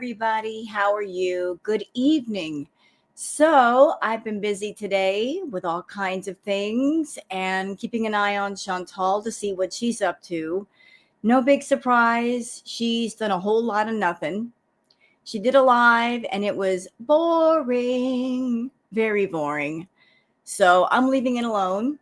everybody. How are you? Good evening. So, I've been busy today with all kinds of things and keeping an eye on Chantal to see what she's up to. No big surprise. She's done a whole lot of nothing. She did a live and it was boring, very boring. So, I'm leaving it alone.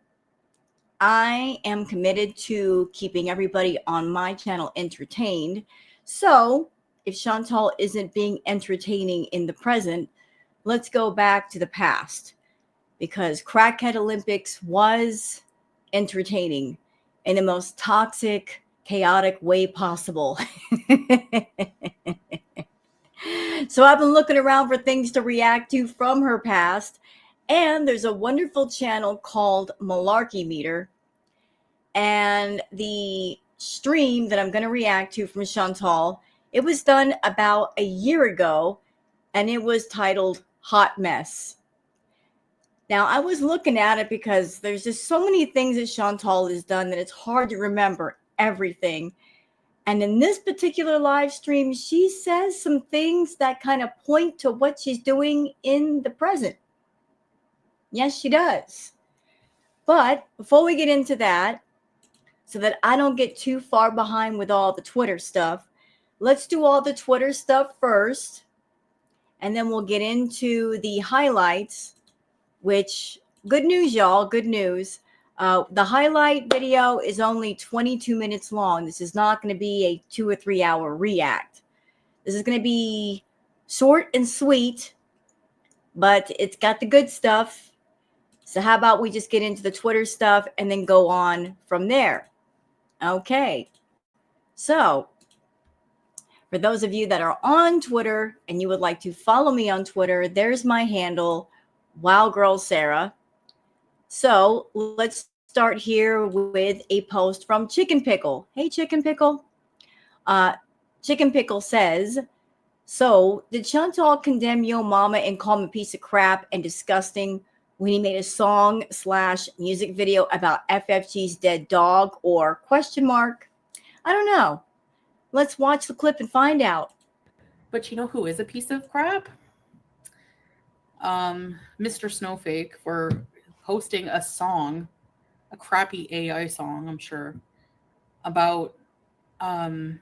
I am committed to keeping everybody on my channel entertained. So, if Chantal isn't being entertaining in the present, let's go back to the past because Crackhead Olympics was entertaining in the most toxic, chaotic way possible. So, I've been looking around for things to react to from her past, and there's a wonderful channel called MALARKEY Meter. And the stream that I'm going to react to from Chantal, it was done about a year ago, and it was titled Hot Mess. Now, I was looking at it because there's just so many things that Chantal has done that it's hard to remember everything. And in this particular live stream, she says some things that kind of point to what she's doing in the present. Yes, she does. But before we get into that, so that I don't get too far behind with all the Twitter stuff, let's do all the Twitter stuff first, and then we'll get into the highlights, which, good news, y'all, good news. The highlight video is only 22 minutes long. This is not going to be a 2 or 3 hour react. This is going to be short and sweet, but it's got the good stuff. So how about we just get into the Twitter stuff and then go on from there? Okay, so for those of you that are on Twitter and you would like to follow me on Twitter, there's my handle, WowGirlSarah. So let's start here with a post from Chicken Pickle. Hey, Chicken Pickle. Chicken Pickle says, so did Chantal condemn Yo Mama and call him a piece of crap and disgusting when he made a song/music video about FFG's dead dog, or question mark? I don't know. Let's watch the clip and find out. But you know who is a piece of crap? Mr. Snowflake, for posting a song, a crappy AI song, I'm sure, about the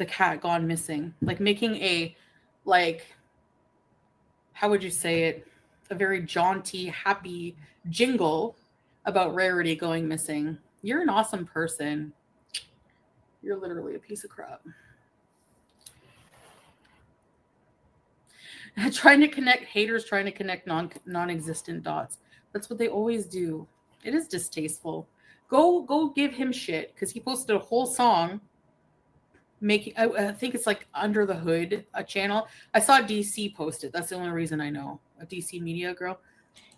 cat gone missing. Like making a, like, how would you say it? A very jaunty, happy jingle about Rarity going missing. You're an awesome person. You're literally a piece of crap. Haters trying to connect non-existent dots. That's what they always do. It is distasteful. Go give him shit, because he posted a whole song making, I think it's like Under the Hood, a channel. I saw DC post it. That's the only reason I know. A DC media girl.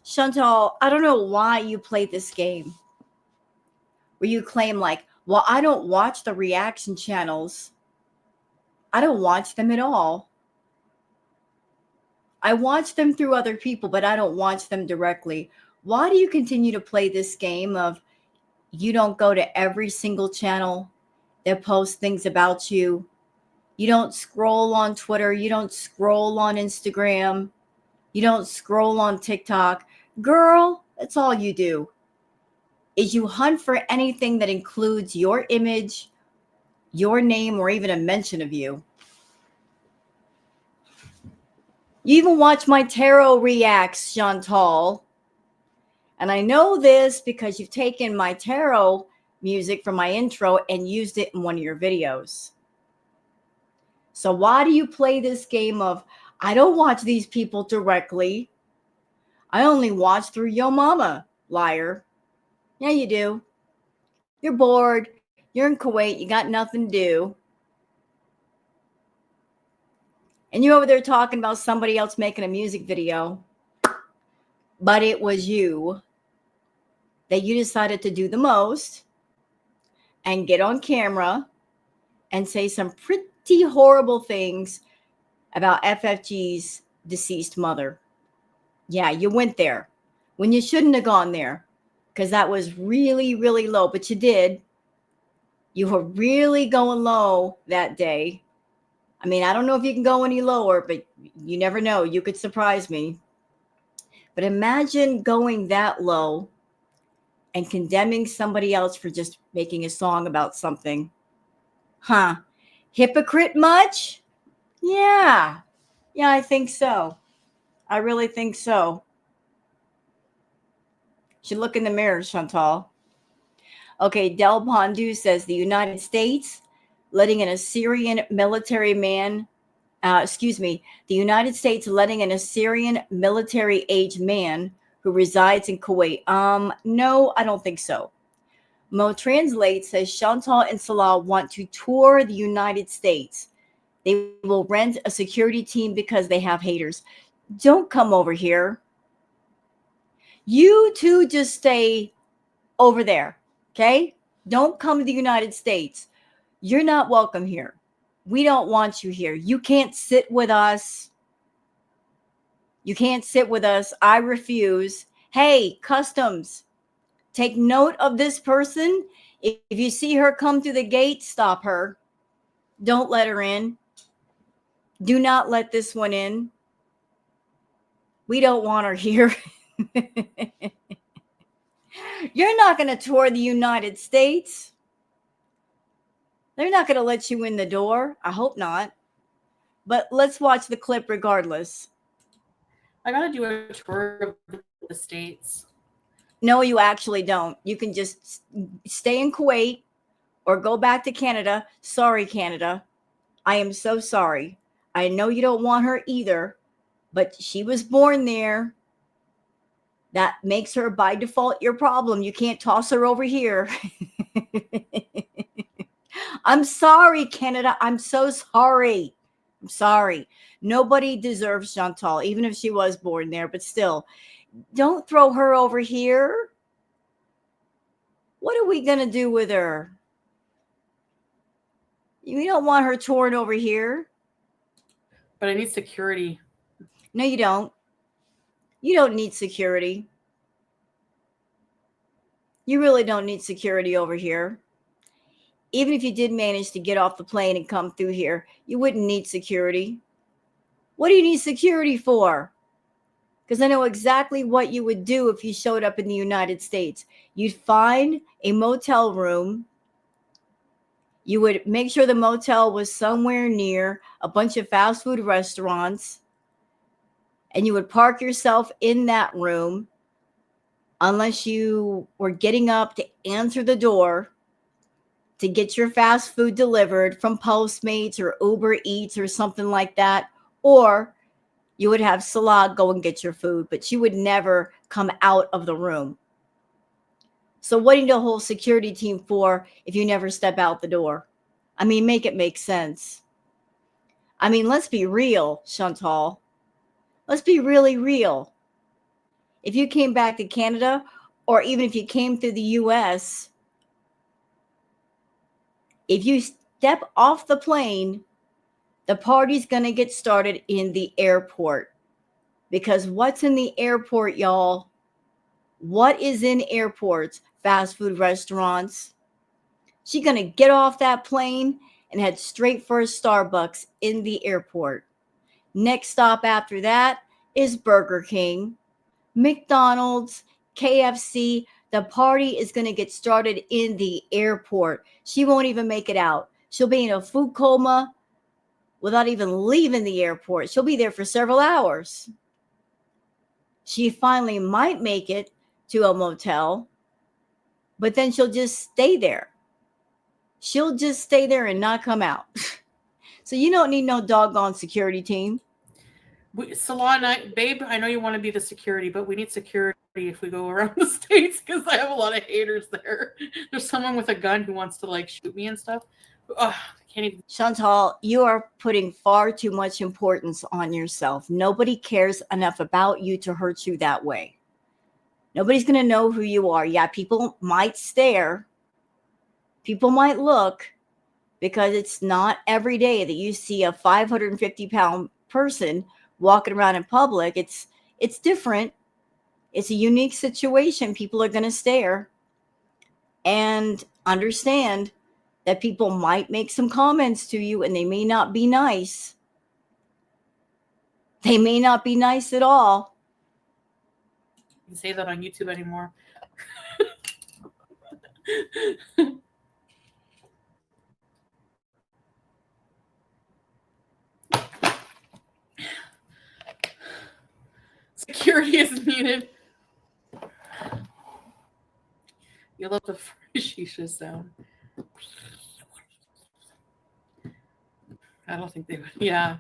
Chantal, I don't know why you play this game where you claim like, well, I don't watch the reaction channels. I don't watch them at all. I watch them through other people, but I don't watch them directly. Why do you continue to play this game of you don't go to every single channel that posts things about you? You don't scroll on Twitter. You don't scroll on Instagram. You don't scroll on TikTok. Girl, that's all you do, is you hunt for anything that includes your image, your name, or even a mention of you. You even watch my tarot reacts, Chantal. And I know this because you've taken my tarot music from my intro and used it in one of your videos. So why do you play this game of, I don't watch these people directly. I only watch through Yo Mama, liar. Yeah, you do. You're bored. You're in Kuwait. You got nothing to do. And you're over there talking about somebody else making a music video. But it was you that you decided to do the most and get on camera and say some pretty horrible things about FFG's deceased mother. Yeah, you went there when you shouldn't have gone there, because that was really, really low. But you did. You were really going low that day. I mean, I don't know if you can go any lower, but you never know. You could surprise me. But imagine going that low and condemning somebody else for just making a song about something. Huh? Hypocrite much? Yeah. Yeah, I think so. I really think so. Should look in the mirror, Chantal. Okay, Del Pondu says the United States letting an Assyrian military man, the United States letting an Assyrian military age man who resides in Kuwait. No, I don't think so. Mo Translate says Chantal and Salah want to tour the United States. They will rent a security team because they have haters. Don't come over here. You two just stay over there, okay? Don't come to the United States. You're not welcome here. We don't want you here. You can't sit with us. You can't sit with us. I refuse. Hey, customs, take note of this person. If you see her come through the gate, stop her. Don't let her in. Do not let this one in. We don't want her here. You're not going to tour the United States. They're not going to let you in the door. I hope not. But let's watch the clip regardless. I gotta do a tour of the States. No, you actually don't. You can just stay in Kuwait or go back to Canada. Sorry, Canada. I am so sorry. I know you don't want her either, but she was born there. That makes her by default your problem. You can't toss her over here. I'm sorry, Canada. I'm so sorry. I'm sorry. Nobody deserves Chantal, even if she was born there, but still, don't throw her over here. What are we going to do with her? You don't want her torn over here. But I need security. No, you don't. You don't need security. You really don't need security over here. Even if you did manage to get off the plane and come through here, you wouldn't need security. What do you need security for? Because I know exactly what you would do if you showed up in the United States. You'd find a motel room. You would make sure the motel was somewhere near a bunch of fast food restaurants. And you would park yourself in that room unless you were getting up to answer the door to get your fast food delivered from Postmates or Uber Eats or something like that. Or you would have Salah go and get your food, but she would never come out of the room. So what do you need a whole security team for if you never step out the door? I mean, make it make sense. I mean, let's be real, Chantal. Let's be really real. If you came back to Canada, or even if you came through the US, if you step off the plane, the party's going to get started in the airport. Because what's in the airport, y'all? What is in airports? Fast food restaurants. She's going to get off that plane and head straight for a Starbucks in the airport. Next stop after that is Burger King, McDonald's, KFC. The party is going to get started in the airport. She won't even make it out. She'll be in a food coma without even leaving the airport. She'll be there for several hours. She finally might make it to a motel, but then she'll just stay there. She'll just stay there and not come out. So you don't need no doggone security team. Salah and I, babe, I know you want to be the security, but we need security if we go around the States because I have a lot of haters there. There's someone with a gun who wants to like shoot me and stuff. I can't even. Chantal, you are putting far too much importance on yourself. Nobody cares enough about you to hurt you that way. Nobody's going to know who you are. Yeah, people might stare. People might look because it's not every day that you see a 550-pound person walking around in public. It's different. It's a unique situation. People are going to stare and understand that people might make some comments to you and they may not be nice. They may not be nice at all. You can say that on YouTube anymore. Security is needed. You love the shisha sound. I don't think they would. Yeah.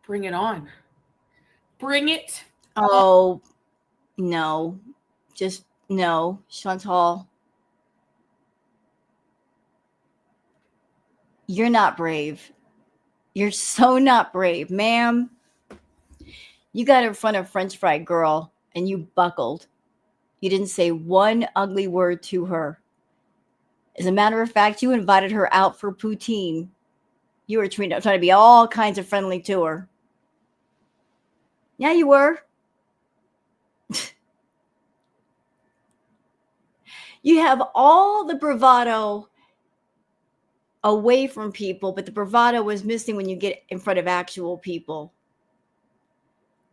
Bring it on. Bring it. Oh, no. Just no. Chantal, you're not brave. You're so not brave, ma'am. You got in front of French Fry Girl and you buckled. You didn't say one ugly word to her. As a matter of fact, you invited her out for poutine. You were trying to be all kinds of friendly to her. Yeah, you were. You have all the bravado away from people, but the bravado was missing when you get in front of actual people.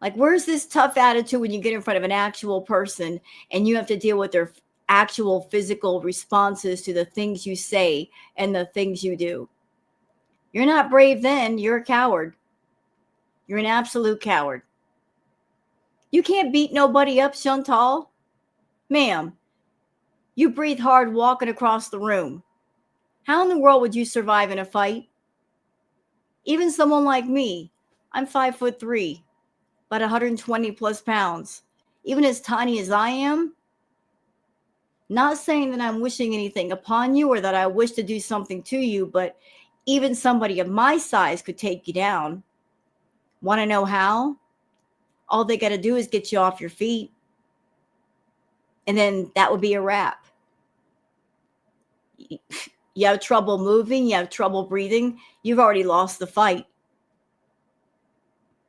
Like, where's this tough attitude when you get in front of an actual person and you have to deal with their actual physical responses to the things you say and the things you do? You're not brave then. You're a coward. You're an absolute coward. You can't beat nobody up, Chantal. Ma'am, you breathe hard walking across the room. How in the world would you survive in a fight? Even someone like me, I'm 5'3", about 120 plus pounds. Even as tiny as I am, not saying that I'm wishing anything upon you or that I wish to do something to you, but even somebody of my size could take you down. Want to know how? All they got to do is get you off your feet. And then that would be a wrap. You have trouble moving, you have trouble breathing, you've already lost the fight.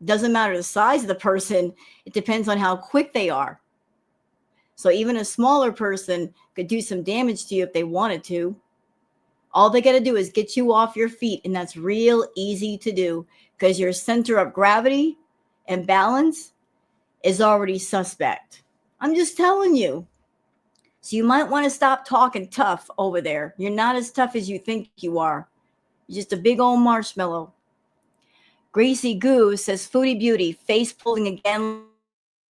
Doesn't matter the size of the person, it depends on how quick they are. So even a smaller person could do some damage to you if they wanted to. All they got to do is get you off your feet, and that's real easy to do because your center of gravity and balance is already suspect. I'm just telling you. So you might want to stop talking tough over there. You're not as tough as you think you are. You're just a big old marshmallow. Greasy Goo says, Foodie Beauty, face pulling again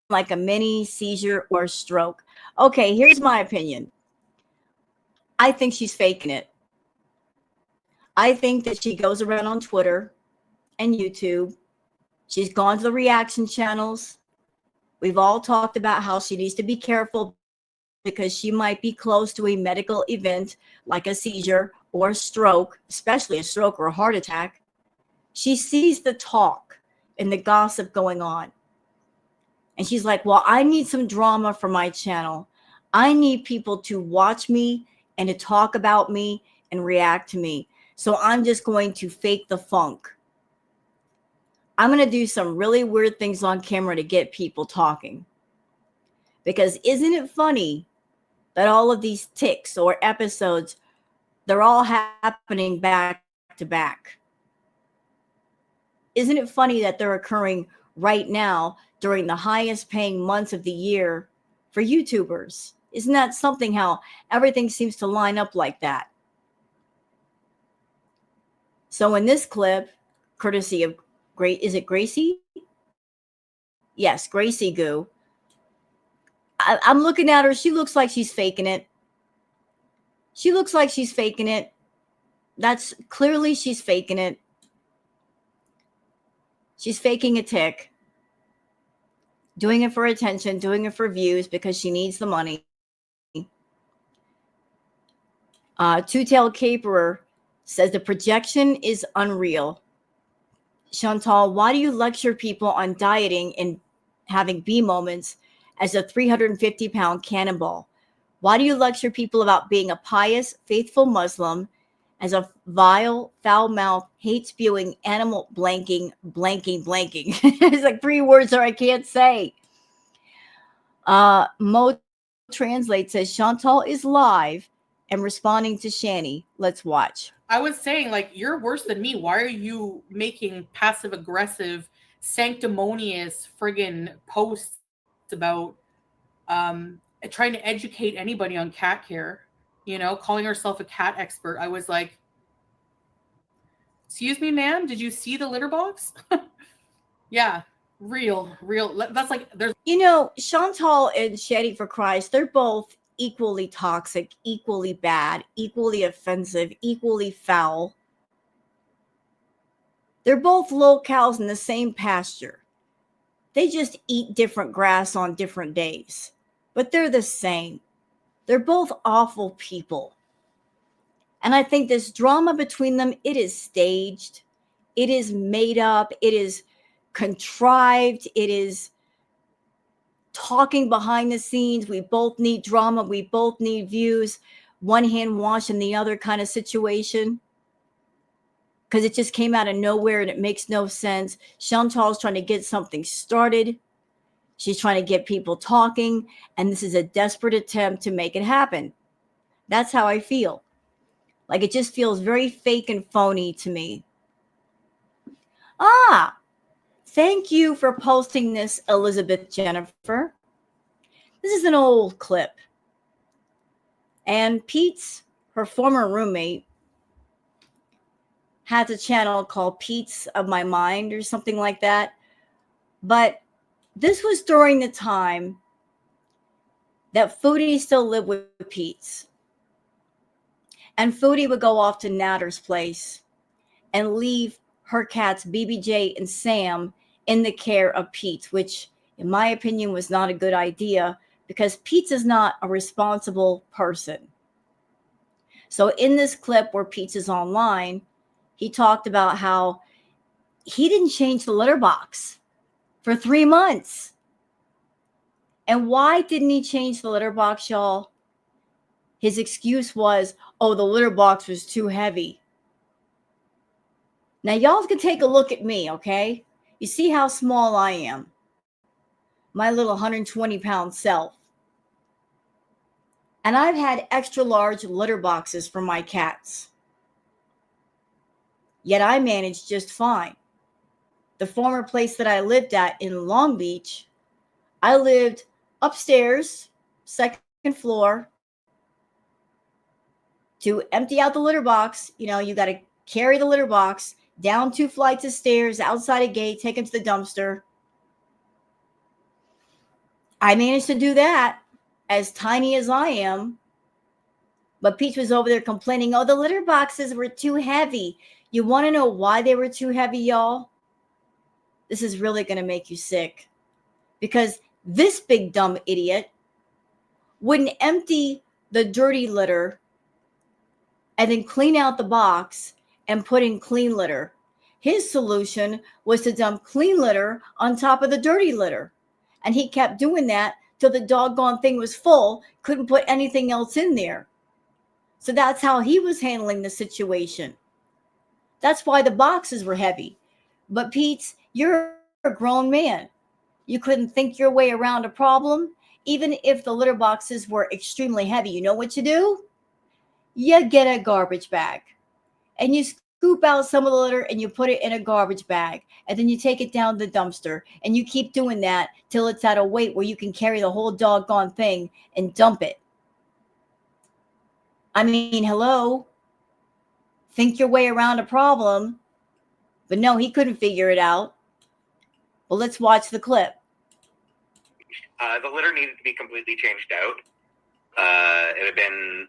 like a mini seizure or stroke. Okay, here's my opinion. I think she's faking it. I think that she goes around on Twitter and YouTube. She's gone to the reaction channels. We've all talked about how she needs to be careful because she might be close to a medical event like a seizure or a stroke, especially a stroke or a heart attack. She sees the talk and the gossip going on. And she's like, well, I need some drama for my channel. I need people to watch me and to talk about me and react to me. So I'm just going to fake the funk. I'm going to do some really weird things on camera to get people talking. Because isn't it funny that all of these ticks or episodes, they're all happening back to back? Isn't it funny that they're occurring right now during the highest paying months of the year for YouTubers? Isn't that something how everything seems to line up like that? So in this clip, courtesy of is it Gracie? Yes, Gracie Goo. I'm looking at her. She looks like she's faking it. She looks like she's faking it. That's clearly she's faking it. She's faking a tick. Doing it for attention, doing it for views because she needs the money. Two-tailed caperer says the projection is unreal. Chantal, why do you lecture people on dieting and having bee moments as a 350-pound cannonball? Why do you lecture people about being a pious, faithful Muslim as a vile, foul-mouthed, hate-spewing, animal blanking? It's like 3 words that I can't say. Mo Translate says Chantal is live and responding to Shani. Let's watch. I was saying, like, you're worse than me. Why are you making passive aggressive, sanctimonious friggin' posts about trying to educate anybody on cat care? You know, calling herself a cat expert. I was like, excuse me, ma'am, did you see the litter box? Yeah, real. That's like, there's. You know, Chantal and Shani for Christ, they're both equally toxic, equally bad, equally offensive, equally foul. They're both little cows in the same pasture. They just eat different grass on different days, but they're the same. They're both awful people. And I think this drama between them, it is staged, it is made up, it is contrived, it is talking behind the scenes. We both need drama, we both need views, one hand washing the other kind of situation. Because it just came out of nowhere and it makes no sense. Chantal's trying to get something started. She's trying to get people talking, and this is a desperate attempt to make it happen. That's how I feel. Like, it just feels very fake and phony to me. Ah, thank you for posting this, Elizabeth Jennifer. This is an old clip. And Pete's, her former roommate, has a channel called Pete's of My Mind or something like that. But this was during the time that Foodie still lived with Pete's. And Foodie would go off to Natter's place and leave her cats, BBJ and Sam, in the care of Pete's, which, in my opinion, was not a good idea because Pete's is not a responsible person. So in this clip where Pete's is online, he talked about how he didn't change the litter box for 3 months. And why didn't he change the litter box, y'all? His excuse was, oh, the litter box was too heavy. Now, y'all can take a look at me, okay? You see how small I am. My little 120-pound self. And I've had extra large litter boxes for my cats. Yet I managed just fine. The former place that I lived at in Long Beach, I lived upstairs, second floor. To empty out the litter box, you know, you got to carry the litter box down 2 flights of stairs, outside a gate, take it to the dumpster. I managed to do that, as tiny as I am. But Peach was over there complaining, oh, the litter boxes were too heavy. You want to know why they were too heavy, y'all? This is really going to make you sick. Because this big dumb idiot wouldn't empty the dirty litter and then clean out the box and put in clean litter. His solution was to dump clean litter on top of the dirty litter. And he kept doing that till the doggone thing was full, couldn't put anything else in there. So that's how he was handling the situation. That's why the boxes were heavy. But Pete, you're a grown man. You couldn't think your way around a problem, even if the litter boxes were extremely heavy. You know what you do? You get a garbage bag and you scoop out some of the litter and you put it in a garbage bag. And then you take it down the dumpster and you keep doing that till it's at a weight where you can carry the whole doggone thing and dump it. I mean, hello? Think your way around a problem. But no, he couldn't figure it out. Well, let's watch the clip. The litter needed to be completely changed out. It had been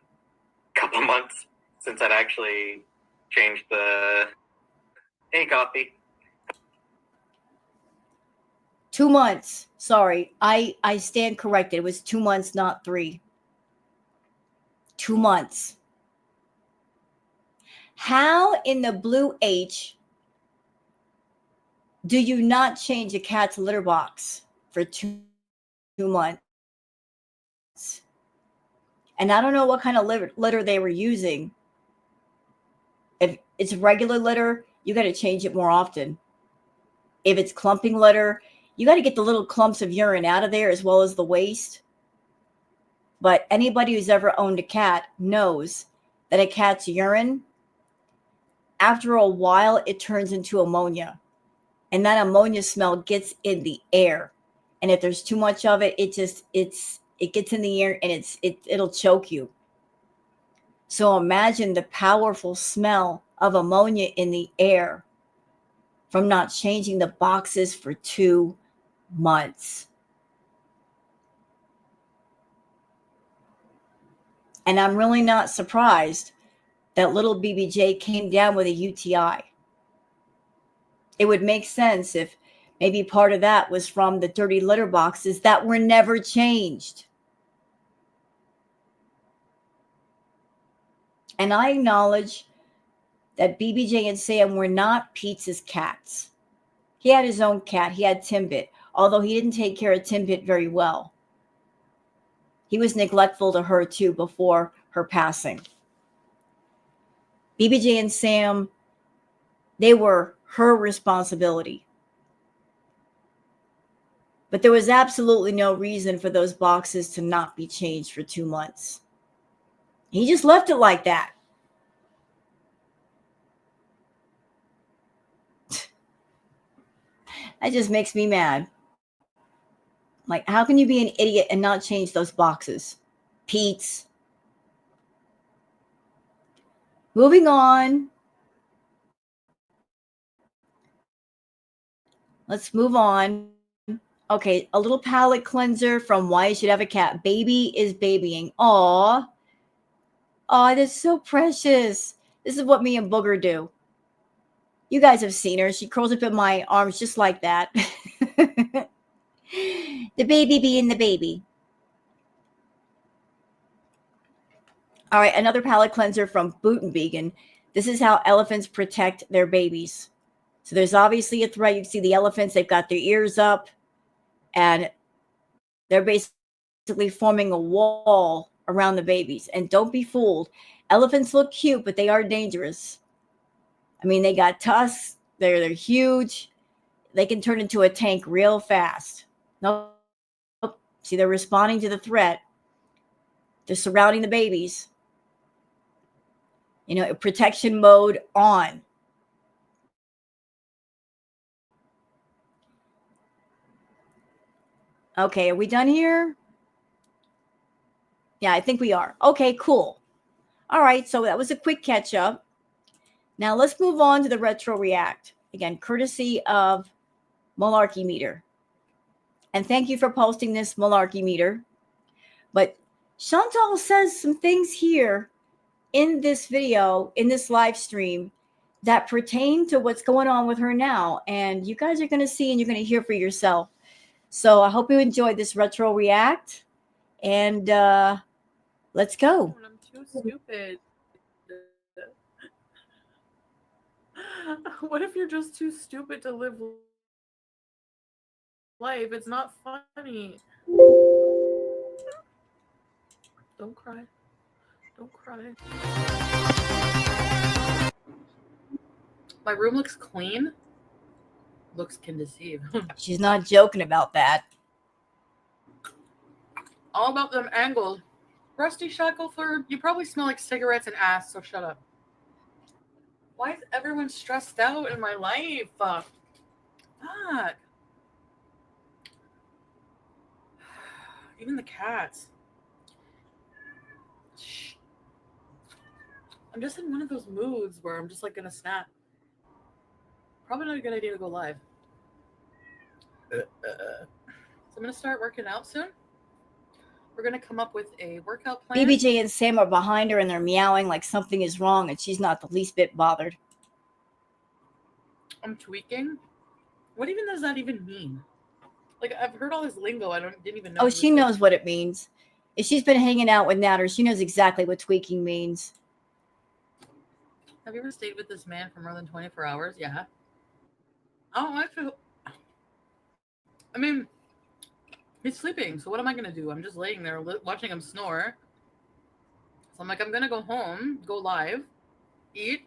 a couple months since I'd actually changed the... Hey, coffee. 2 months. Sorry, I stand corrected. It was 2 months, not 3. 2 months. How in the blue H do you not change a cat's litter box for 2 months? And I don't know what kind of litter they were using. If it's regular litter, you got to change it more often. If it's clumping litter, you got to get the little clumps of urine out of there as well as the waste. but anybody who's ever owned a cat knows that a cat's urine, after a while, it turns into ammonia. And that ammonia smell gets in the air. And if there's too much of it, it gets in the air and it'll choke you. So imagine the powerful smell of ammonia in the air from not changing the boxes for 2 months. And I'm really not surprised that little BBJ came down with a UTI. It would make sense if maybe part of that was from the dirty litter boxes that were never changed. And I acknowledge that BBJ and Sam were not Pete's cats. He had his own cat. He had Timbit, although he didn't take care of Timbit very well. He was neglectful to her too before her passing. BBJ and Sam, they were her responsibility. But there was absolutely no reason for those boxes to not be changed for 2 months. He just left it like that. That just makes me mad. Like, how can you be an idiot and not change those boxes? Pete's. Moving on. Let's move on. Okay, a little palate cleanser from Why You Should Have a Cat. Baby is babying. Aw. Aw, that's so precious. This is what me and Booger do. You guys have seen her. She curls up in my arms just like that. The baby being the baby. All right, another palate cleanser from Boot and Vegan. This is how elephants protect their babies. So there's obviously a threat. You can see the elephants, they've got their ears up, and they're basically forming a wall around the babies. And don't be fooled. Elephants look cute, but they are dangerous. I mean, they got tusks. They're huge. They can turn into a tank real fast. Nope. See, they're responding to the threat. They're surrounding the babies. You know, protection mode on. Okay, are we done here? Yeah, I think we are. Okay, cool. All right, so that was a quick catch up. Now let's move on to the retro react. Again, courtesy of Malarkey Meter. And thank you for posting this, Malarkey Meter. But Chantal says some things here in this video, in this live stream, that pertain to what's going on with her now. And you guys are going to see and you're going to hear for yourself. So I hope you enjoyed this retro react. And let's go. I'm too stupid. What if you're just too stupid to live life? It's not funny. Don't cry. Don't cry. My room looks clean. Looks can deceive. She's not joking about that. All about them angles. Rusty Shackelford, you probably smell like cigarettes and ass, so shut up. Why is everyone stressed out in my life? Fuck. Even the cats. Shh. I'm just in one of those moods where I'm just like gonna snap. Probably not a good idea to go live. So I'm gonna start working out soon. We're going to come up with a workout plan. BBJ and Sam are behind her and they're meowing like something is wrong and she's not the least bit bothered. I'm tweaking. What even does that even mean? Like, I've heard all this lingo. Didn't even know. Oh, she knows what it means. If she's been hanging out with Natter, she knows exactly what tweaking means. Have you ever stayed with this man for more than 24 hours? Yeah. Oh, actually, I mean, he's sleeping, so what am I going to do? I'm just laying there watching him snore. So I'm like, I'm going to go home, go live, eat.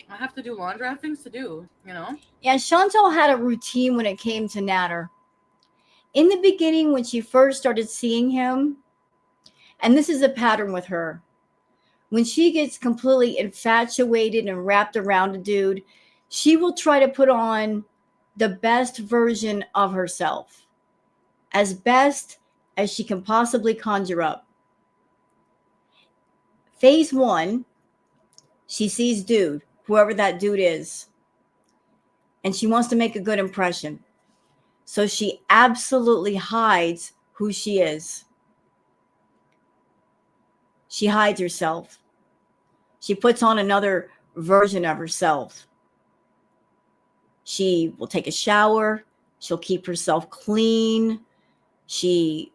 I have to do laundry. I have things to do, you know? Yeah, Chantal had a routine when it came to Natter. In the beginning, when she first started seeing him, And this is a pattern with her. When she gets completely infatuated and wrapped around a dude, she will try to put on the best version of herself, as best as she can possibly conjure up. Phase one, she sees dude, whoever that dude is, and she wants to make a good impression. So she absolutely hides who she is. She hides herself. She puts on another version of herself. She will take a shower. She'll keep herself clean. She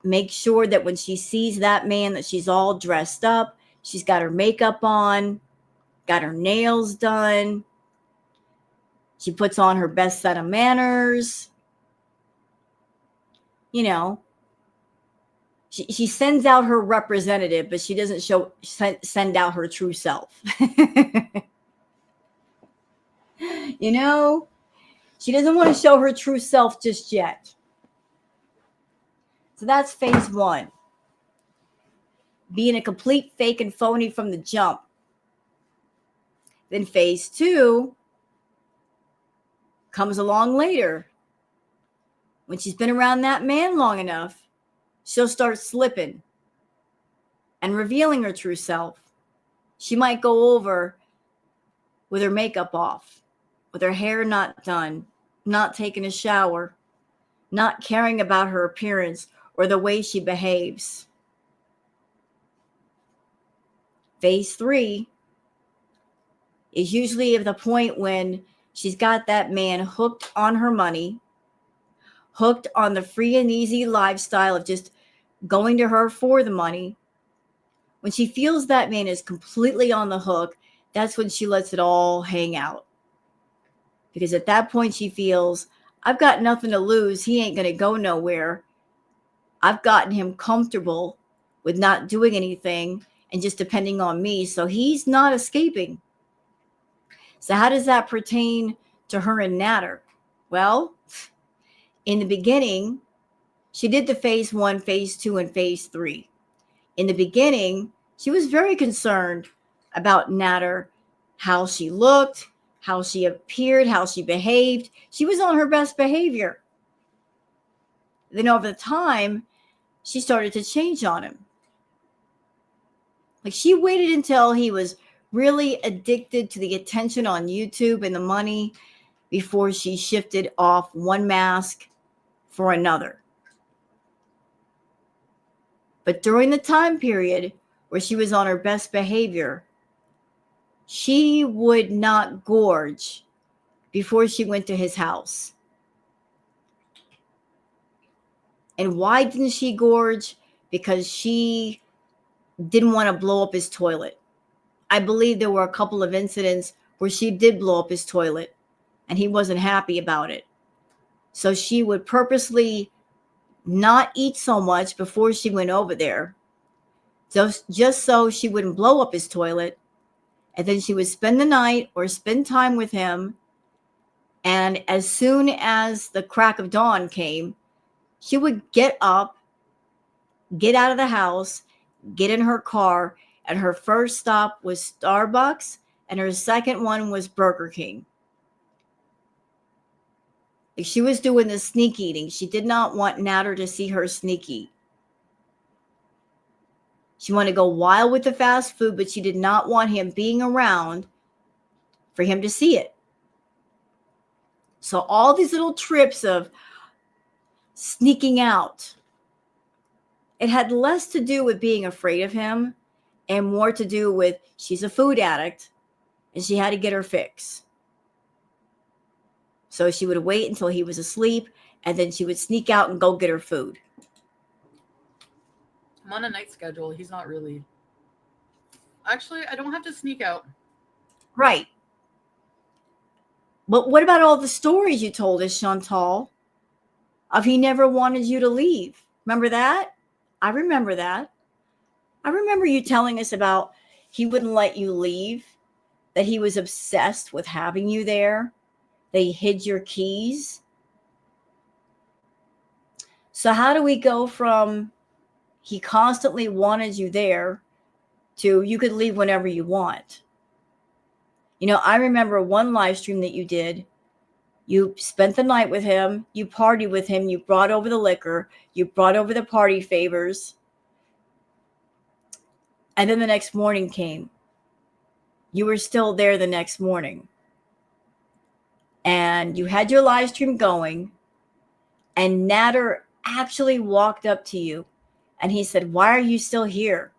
makes sure that when she sees that man that she's all dressed up, she's got her makeup on, got her nails done. She puts on her best set of manners. You know, she sends out her representative, but she doesn't send out her true self. You know, she doesn't want to show her true self just yet. So that's phase one. Being a complete fake and phony from the jump. Then phase two comes along later. When she's been around that man long enough, she'll start slipping and revealing her true self. She might go over with her makeup off, with her hair not done, not taking a shower, not caring about her appearance or the way she behaves. Phase three is usually at the point when she's got that man hooked on her money, hooked on the free and easy lifestyle of just going to her for the money. When she feels that man is completely on the hook, that's when she lets it all hang out. Because at that point she feels, I've got nothing to lose. He ain't going to go nowhere. I've gotten him comfortable with not doing anything and just depending on me. So he's not escaping. So how does that pertain to her and Natter? Well, in the beginning, she did the phase one, phase two, and phase three. In the beginning, she was very concerned about Natter, how she looked, how she appeared, how she behaved. She was on her best behavior. Then over the time, she started to change on him. Like she waited until he was really addicted to the attention on YouTube and the money before she shifted off one mask for another. But during the time period where she was on her best behavior, she would not gorge before she went to his house. And why didn't she gorge? Because she didn't want to blow up his toilet. I believe there were a couple of incidents where she did blow up his toilet and he wasn't happy about it. So she would purposely not eat so much before she went over there, just so she wouldn't blow up his toilet. And then she would spend the night or spend time with him. And as soon as the crack of dawn came, she would get up, get out of the house, get in her car, and her first stop was Starbucks, and her second one was Burger King. She was doing the sneak eating. She did not want Natter to see her sneak eat. She wanted to go wild with the fast food, but she did not want him being around for him to see it. So all these little trips of sneaking out, it had less to do with being afraid of him and more to do with she's a food addict and she had to get her fix. So she would wait until he was asleep and then she would sneak out and go get her food. I'm on a night schedule. He's not really. Actually, I don't have to sneak out. Right. But what about all the stories you told us, Chantal, of he never wanted you to leave? Remember that? I remember that. I remember you telling us about he wouldn't let you leave, that he was obsessed with having you there, that he hid your keys. So how do we go from He constantly wanted you there to, you could leave whenever you want. You know, I remember one live stream that you did. You spent the night with him. You partied with him. You brought over the liquor. You brought over the party favors. And then the next morning came. You were still there the next morning. And you had your live stream going. And Natter actually walked up to you and he said, "Why are you still here?"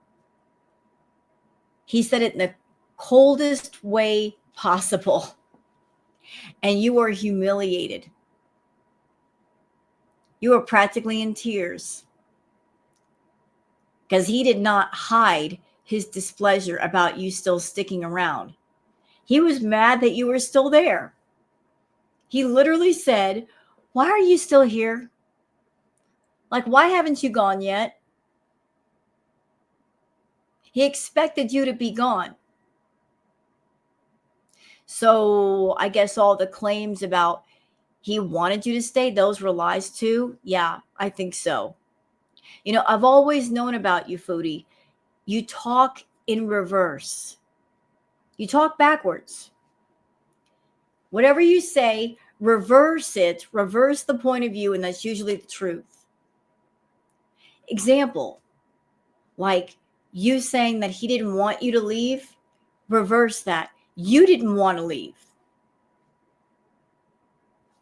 He said it in the coldest way possible. And you were humiliated. You were practically in tears because he did not hide his displeasure about you still sticking around. He was mad that you were still there. He literally said, "Why are you still here? Like, why haven't you gone yet?" He expected you to be gone. So I guess all the claims about he wanted you to stay, those were lies too. Yeah, I think so. You know, I've always known about you, Foodie. You talk in reverse. You talk backwards. Whatever you say, reverse it, reverse the point of view, and that's usually the truth. Example, like you saying that he didn't want you to leave, reverse that. You didn't want to leave.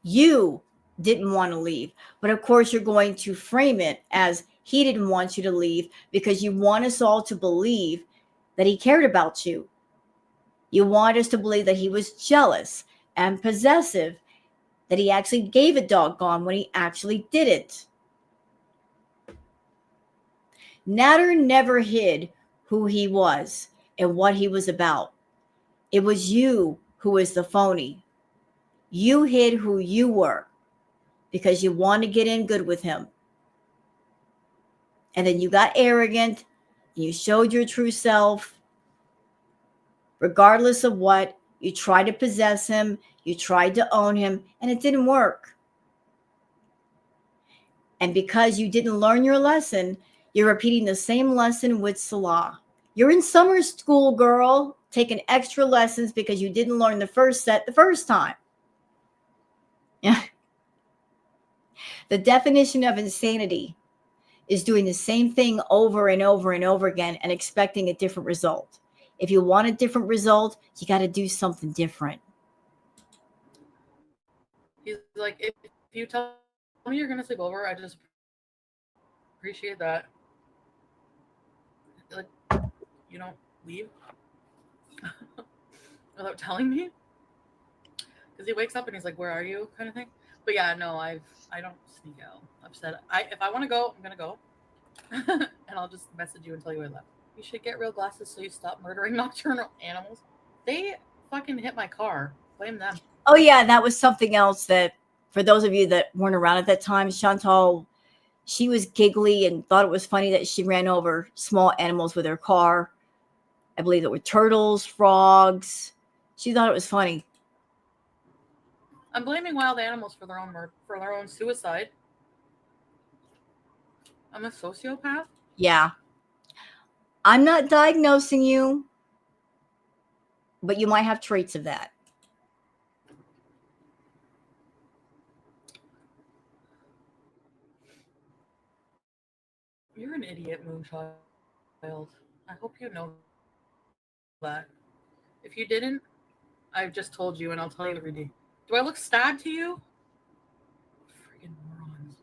You didn't want to leave. But of course, you're going to frame it as he didn't want you to leave because you want us all to believe that he cared about you. You want us to believe that he was jealous and possessive, that he actually gave a doggone when he actually did it. Natter never hid who he was and what he was about. It was you who was the phony. You hid who you were because you wanted to get in good with him. And then you got arrogant. You showed your true self. Regardless of what, you tried to possess him. You tried to own him, and it didn't work. And because you didn't learn your lesson, you're repeating the same lesson with Salah. You're in summer school, girl, taking extra lessons because you didn't learn the first set the first time. Yeah. The definition of insanity is doing the same thing over and over and over again and expecting a different result. If you want a different result, you got to do something different. He's like, if you tell me you're going to sleep over, I just appreciate that. Like, you don't leave without telling me. Because he wakes up and he's like, "Where are you?" kind of thing. But yeah, no, I don't sneak out. I've said if I want to go, I'm gonna go, and I'll just message you and tell you I left. You should get real glasses so you stop murdering nocturnal animals. They fucking hit my car. Blame them. Oh yeah, and that was something else that, for those of you that weren't around at that time, Chantal, she was giggly and thought it was funny that she ran over small animals with her car. I believe it were turtles, frogs. She thought it was funny. I'm blaming wild animals for their own suicide. I'm a sociopath. Yeah. I'm not diagnosing you, but you might have traits of that. You're an idiot, Moonchild. I hope you know that. If you didn't, I've just told you, and I'll tell you every day. Do I look sad to you? Freaking morons.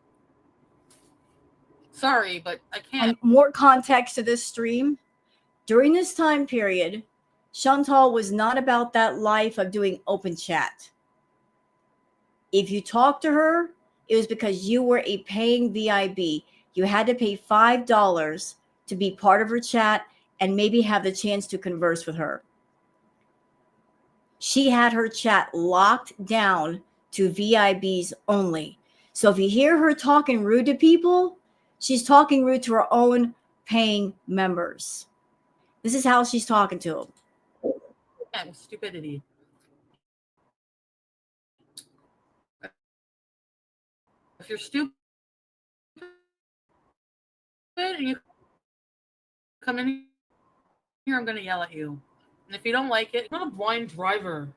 Sorry, but I can't. And more context to this stream. During this time period, Chantal was not about that life of doing open chat. If you talked to her, it was because you were a paying VIB. You had to pay $5 to be part of her chat and maybe have the chance to converse with her. She had her chat locked down to VIBs only. So if you hear her talking rude to people, she's talking rude to her own paying members. This is how she's talking to them. Yeah, stupidity. If you're stupid and you come in here, I'm gonna yell at you. And if you don't like it, I'm not a blind driver.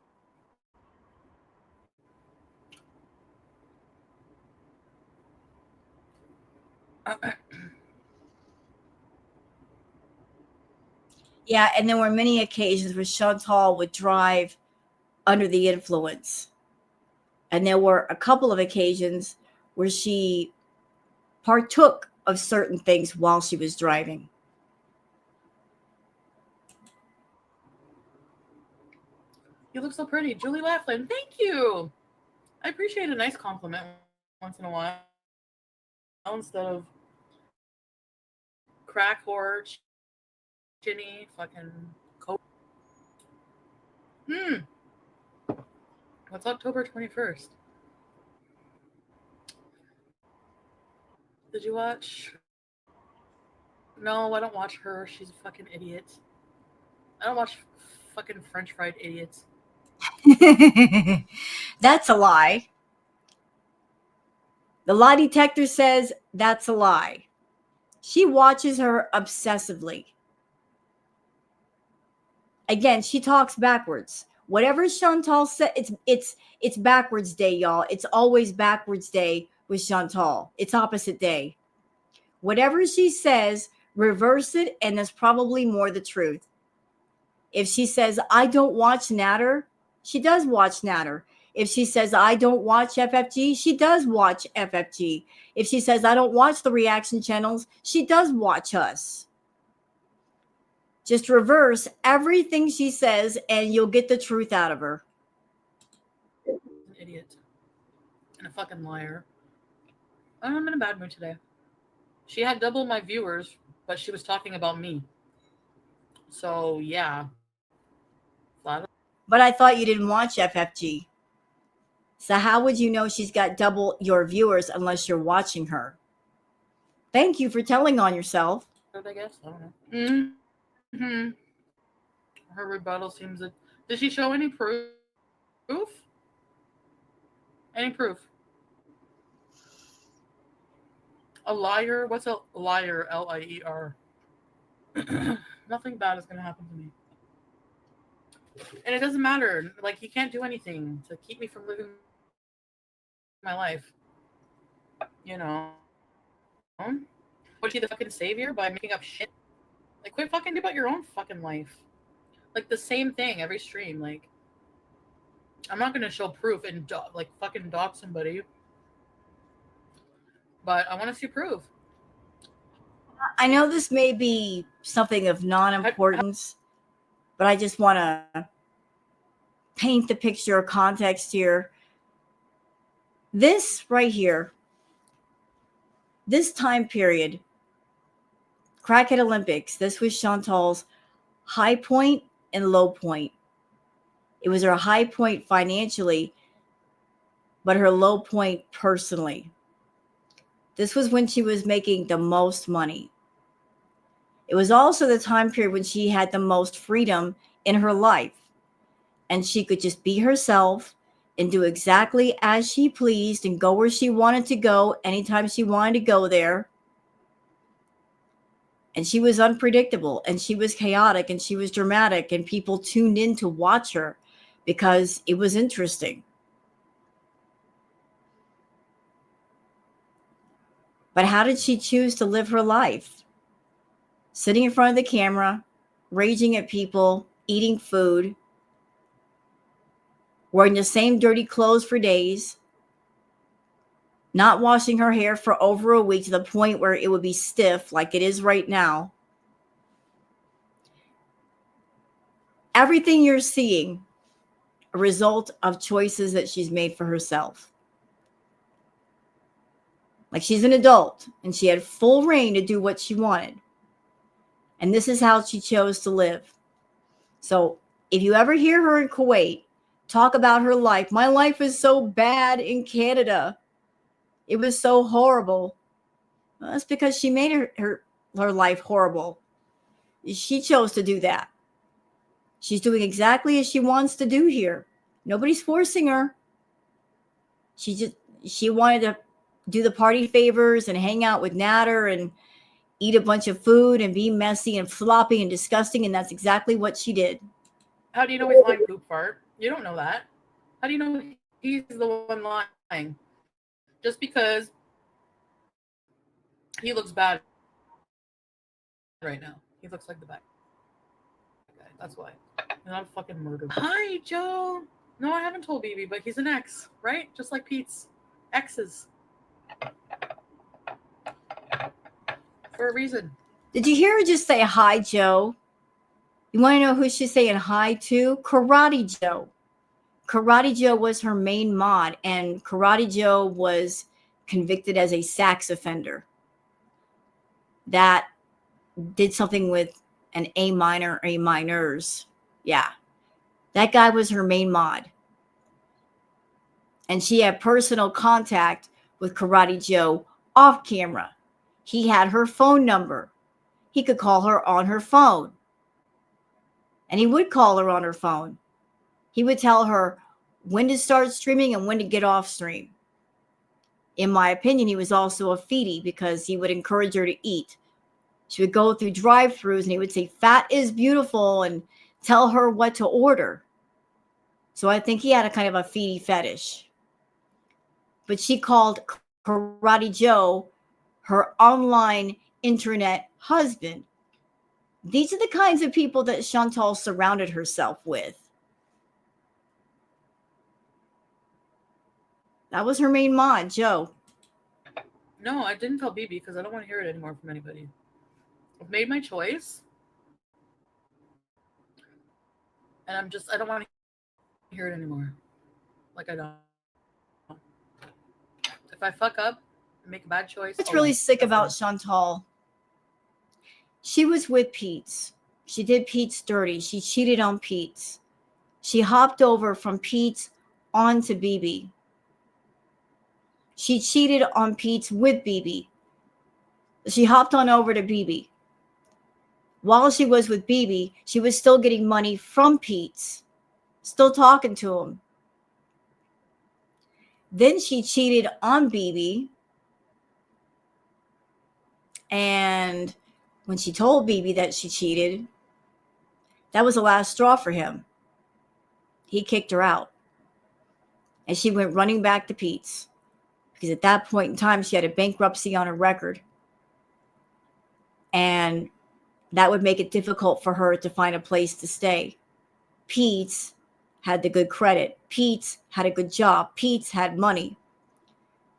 Yeah, and there were many occasions where Chantal would drive under the influence. And there were a couple of occasions where she partook of certain things while she was driving. You look so pretty. Julie Laughlin, thank you. I appreciate a nice compliment once in a while instead of crack whore, chinny, fucking coke. Hmm. What's October 21st? Did you watch? No, I don't watch her. She's a fucking idiot. I don't watch fucking French fried idiots. That's a lie. The lie detector says that's a lie. She watches her obsessively. Again, she talks backwards. Whatever Chantal said, it's backwards day, y'all. It's always backwards day with Chantal. It's opposite day. Whatever she says, reverse it, and there's probably more the truth. If she says, I don't watch Natter, she does watch Natter. If she says, I don't watch FFG, she does watch FFG. If she says, I don't watch the reaction channels, she does watch us. Just reverse everything she says, and you'll get the truth out of her. An idiot. And a fucking liar. I'm in a bad mood today. She had double my viewers, but she was talking about me. So, yeah. But I thought you didn't watch FFG. So how would you know she's got double your viewers unless you're watching her? Thank you for telling on yourself. I guess. I don't know. Mm-hmm. Her rebuttal seems that. Did she show any proof? Any proof? A liar? What's a liar? Lier. Nothing bad is going to happen to me. And it doesn't matter. Like, he can't do anything to keep me from living my life. You know? Was he the fucking savior by making up shit? Like, quit fucking about your own fucking life. Like, the same thing every stream. Like, I'm not going to show proof and, like, fucking dox somebody. But I want to see proof. I know this may be something of non-importance, but I just want to paint the picture of context here. This right here, this time period, Crackhead Olympics, this was Chantal's high point and low point. It was her high point financially, but her low point personally. This was when she was making the most money. It was also the time period when she had the most freedom in her life. And she could just be herself and do exactly as she pleased and go where she wanted to go anytime she wanted to go there. And she was unpredictable and she was chaotic and she was dramatic, and people tuned in to watch her because it was interesting. But how did she choose to live her life? Sitting in front of the camera, raging at people, eating food, wearing the same dirty clothes for days, not washing her hair for over a week to the point where it would be stiff like it is right now. Everything you're seeing, a result of choices that she's made for herself. Like, she's an adult and she had full reign to do what she wanted. And this is how she chose to live. So if you ever hear her in Kuwait talk about her life, my life is so bad in Canada, it was so horrible. Well, that's because she made her life horrible. She chose to do that. She's doing exactly as she wants to do here. Nobody's forcing her. She wanted to do the party favors and hang out with Natter and eat a bunch of food and be messy and floppy and disgusting, and that's exactly what she did. How do you know he's lying poop fart? You don't know that. How do you know he's the one lying? Just because he looks bad right now. He looks like the bad guy. That's why. He's not a fucking murderer. Hi, Joe. No, I haven't told BB, but he's an ex, right? Just like Pete's exes. For a reason. Did you hear her just say hi, Joe? You want to know who she's saying hi to? Karate Joe. Karate Joe was her main mod, and Karate Joe was convicted as a sex offender that did something with an A minor, A minors. Yeah. That guy was her main mod. And she had personal contact with Karate Joe off camera. He had her phone number. He could call her on her phone. And he would call her on her phone. He would tell her when to start streaming and when to get off stream. In my opinion, he was also a feedie because he would encourage her to eat. She would go through drive-thrus and he would say, "Fat is beautiful," and tell her what to order. So I think he had a kind of a feedie fetish. But she called Karate Joe her online internet husband. These are the kinds of people that Chantal surrounded herself with. That was her main mod, Joe. No, I didn't tell BB because I don't want to hear it anymore from anybody. I've made my choice. And I don't want to hear it anymore. Like I don't. If I fuck up and make a bad choice. What's really sick about Chantal? She was with Pete's. She did Pete's dirty. She cheated on Pete's. She hopped over from Pete's onto BB. She cheated on Pete's with BB. She hopped on over to BB. While she was with BB, she was still getting money from Pete's, still talking to him. Then she cheated on BB. And when she told BB that she cheated, that was the last straw for him. He kicked her out. And she went running back to Pete's. Because at that point in time, she had a bankruptcy on her record. And that would make it difficult for her to find a place to stay. Pete's had the good credit. Pete's had a good job. Pete's had money.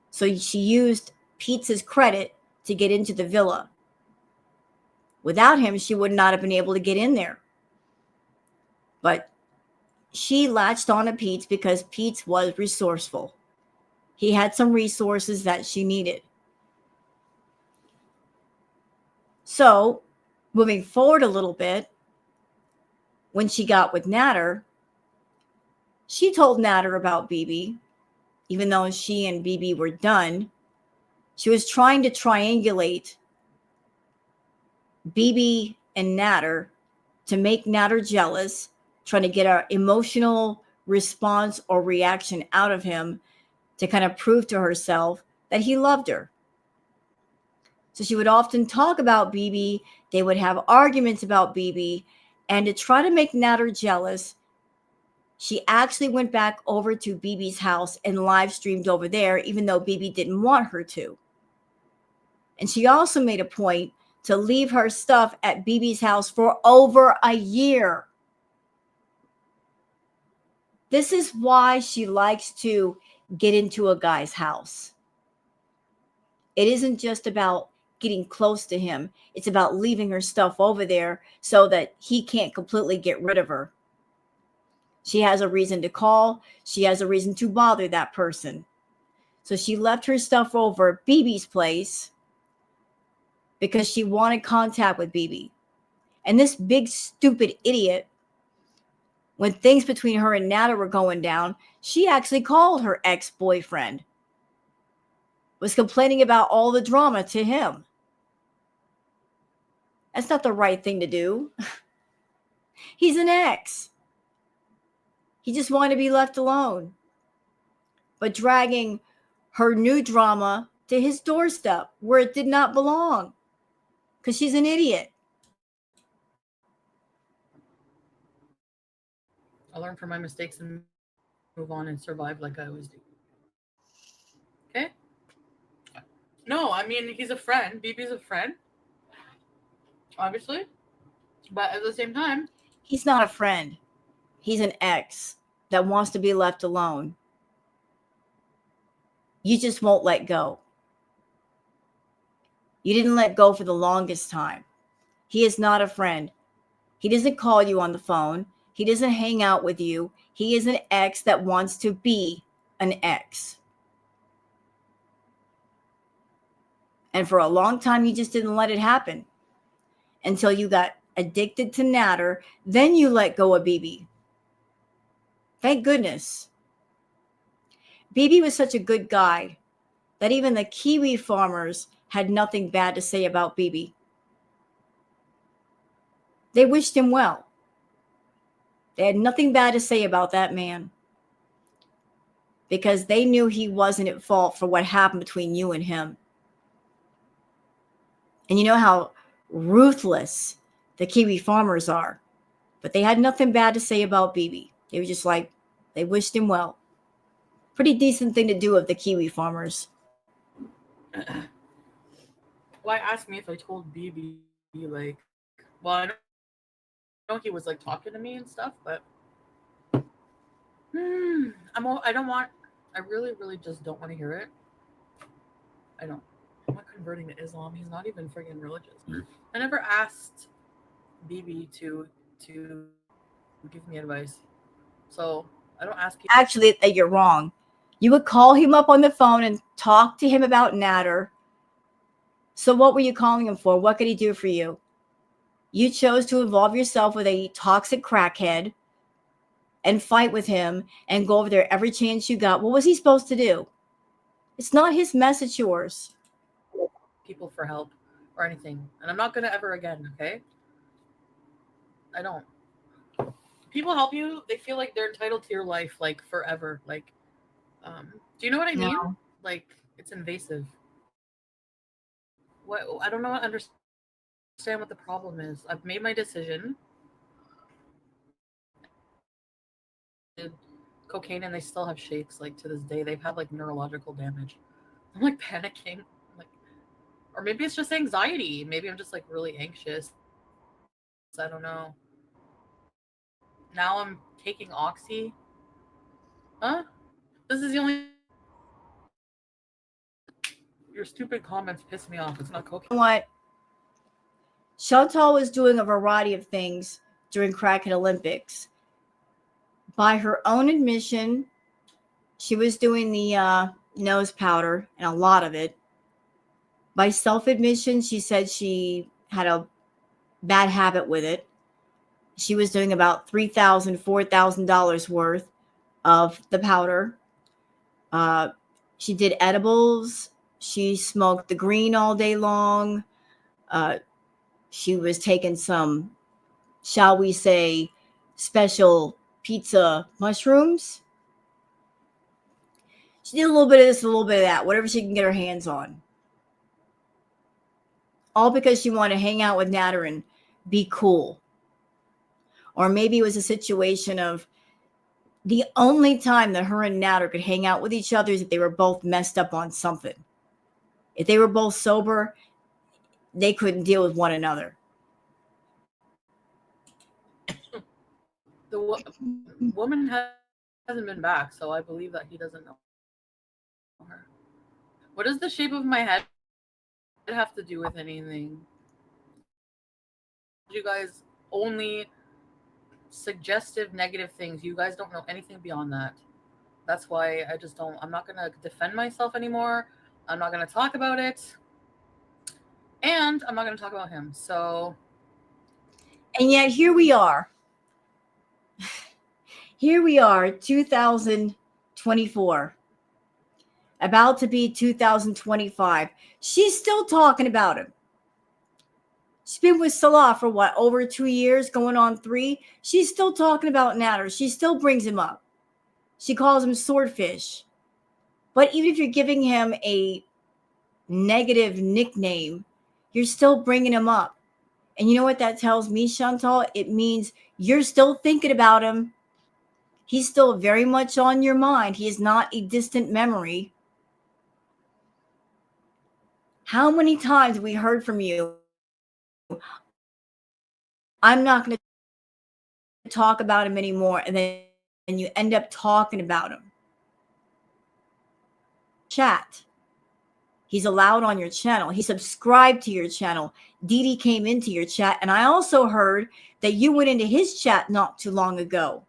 So she used Pete's credit to get into the villa. Without him, she would not have been able to get in there. But she latched on to Pete's because Pete's was resourceful. He had some resources that she needed. So, moving forward a little bit, when she got with Natter, she told Natter about BB, even though she and BB were done. She was trying to triangulate BB and Natter to make Natter jealous, trying to get an emotional response or reaction out of him to kind of prove to herself that he loved her. So she would often talk about BB. They would have arguments about BB. And to try to make Natter jealous, she actually went back over to BB's house and live streamed over there, even though BB didn't want her to. And she also made a point to leave her stuff at BB's house for over a year. This is why she likes to get into a guy's house. It isn't just about getting close to him. It's about leaving her stuff over there so that he can't completely get rid of her. She has a reason to call. She has a reason to bother that person. So she left her stuff over at BB's place because she wanted contact with BB. And this big stupid idiot, when things between her and Natter were going down, she actually called her ex-boyfriend, was complaining about all the drama to him. That's not the right thing to do. He's an ex. He just wanted to be left alone. But dragging her new drama to his doorstep where it did not belong. because she's an idiot. I'll learn from my mistakes and move on and survive like I always do. Okay? No, I mean, he's a friend. BB's a friend. Obviously. But at the same time, He's not a friend. He's an ex that wants to be left alone. You just won't let go. You didn't let go for the longest time. He is not a friend. He doesn't call you on the phone. He doesn't hang out with you. He is an ex that wants to be an ex. And for a long time, you just didn't let it happen until you got addicted to Natter. Then you let go of BB. Thank goodness. BB was such a good guy that even the Kiwi farmers had nothing bad to say about BB. They wished him well. They had nothing bad to say about that man because they knew he wasn't at fault for what happened between you and him. And you know how ruthless the Kiwi farmers are, but they had nothing bad to say about BB. They were just like, they wished him well. Pretty decent thing to do of the Kiwi farmers. why ask me if I told BB, like, well, I know he was like talking to me and stuff, but I really, really just don't want to hear it. I don't. I'm not converting to Islam. He's not even friggin' religious. I never asked BB to give me advice. So I don't ask people. Actually, you're wrong. You would call him up on the phone and talk to him about Natter. So what were you calling him for? What could he do for you? You chose to involve yourself with a toxic crackhead and fight with him and go over there every chance you got. What was he supposed to do? It's not his mess, it's yours. People for help or anything. And I'm not going to ever again, okay? I don't. People help you, they feel like they're entitled to your life, like, forever. Like, do you know what I mean? No. Like, it's invasive. What I don't know. Understand what the problem is. I've made my decision. Cocaine, and they still have shakes. Like, to this day, they've had like neurological damage. I'm like panicking. Like, or maybe it's just anxiety. Maybe I'm just like really anxious. I don't know. Now I'm taking oxy. Huh? This is the only. Your stupid comments piss me off. It's not cocaine. You know what? Chantal was doing a variety of things during Crackhead Olympics. By her own admission, she was doing the nose powder and a lot of it. By self-admission, she said she had a bad habit with it. She was doing about $3,000, $4,000 worth of the powder. She did edibles. She smoked the green all day long. She was taking some, shall we say, special pizza mushrooms. She did a little bit of this, a little bit of that, whatever she can get her hands on. All because she wanted to hang out with Natter and be cool. Or maybe it was a situation of the only time that her and Natter could hang out with each other is if they were both messed up on something. If they were both sober, they couldn't deal with one another. The woman hasn't been back, so I believe that he doesn't know her. What does the shape of my head have to do with anything? You guys only suggestive negative things. You guys don't know anything beyond that. That's why I just don't. I'm not going to defend myself anymore. I'm not going to talk about it. And I'm not going to talk about him. So. And yet here we are. Here we are, 2024. About to be 2025. She's still talking about him. She's been with Salah for what, over 2 years, going on 3? She's still talking about Natter. She still brings him up. She calls him Swordfish. But even if you're giving him a negative nickname, you're still bringing him up. And you know what that tells me, Chantal? It means you're still thinking about him. He's still very much on your mind. He is not a distant memory. How many times have we heard from you? I'm not going to talk about him anymore. And then you end up talking about him. Chat. He's allowed on your channel. He subscribed to your channel. Dee Dee came into your chat. And I also heard that you went into his chat not too long ago.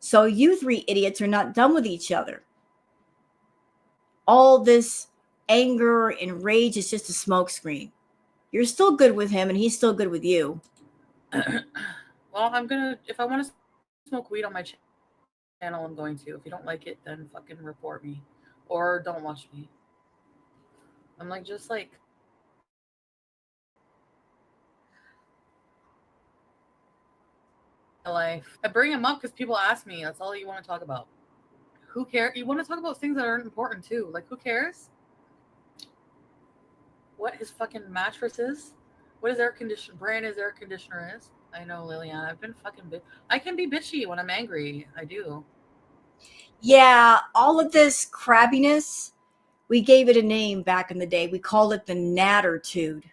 So you three idiots are not done with each other. All this anger and rage is just a smokescreen. You're still good with him and he's still good with you. Well, if I want to smoke weed on my channel, I'm going to. If you don't like it, then fucking report me. Or don't watch me. I'm like, just like, life. I bring him up because people ask me. That's all you want to talk about. Who cares? You want to talk about things that aren't important too. Like, who cares? What his fucking mattress is? What his brand his air conditioner is? I know, Liliana. I've been fucking I can be bitchy when I'm angry. I do. Yeah, all of this crabbiness, we gave it a name back in the day. We called it the nattertude.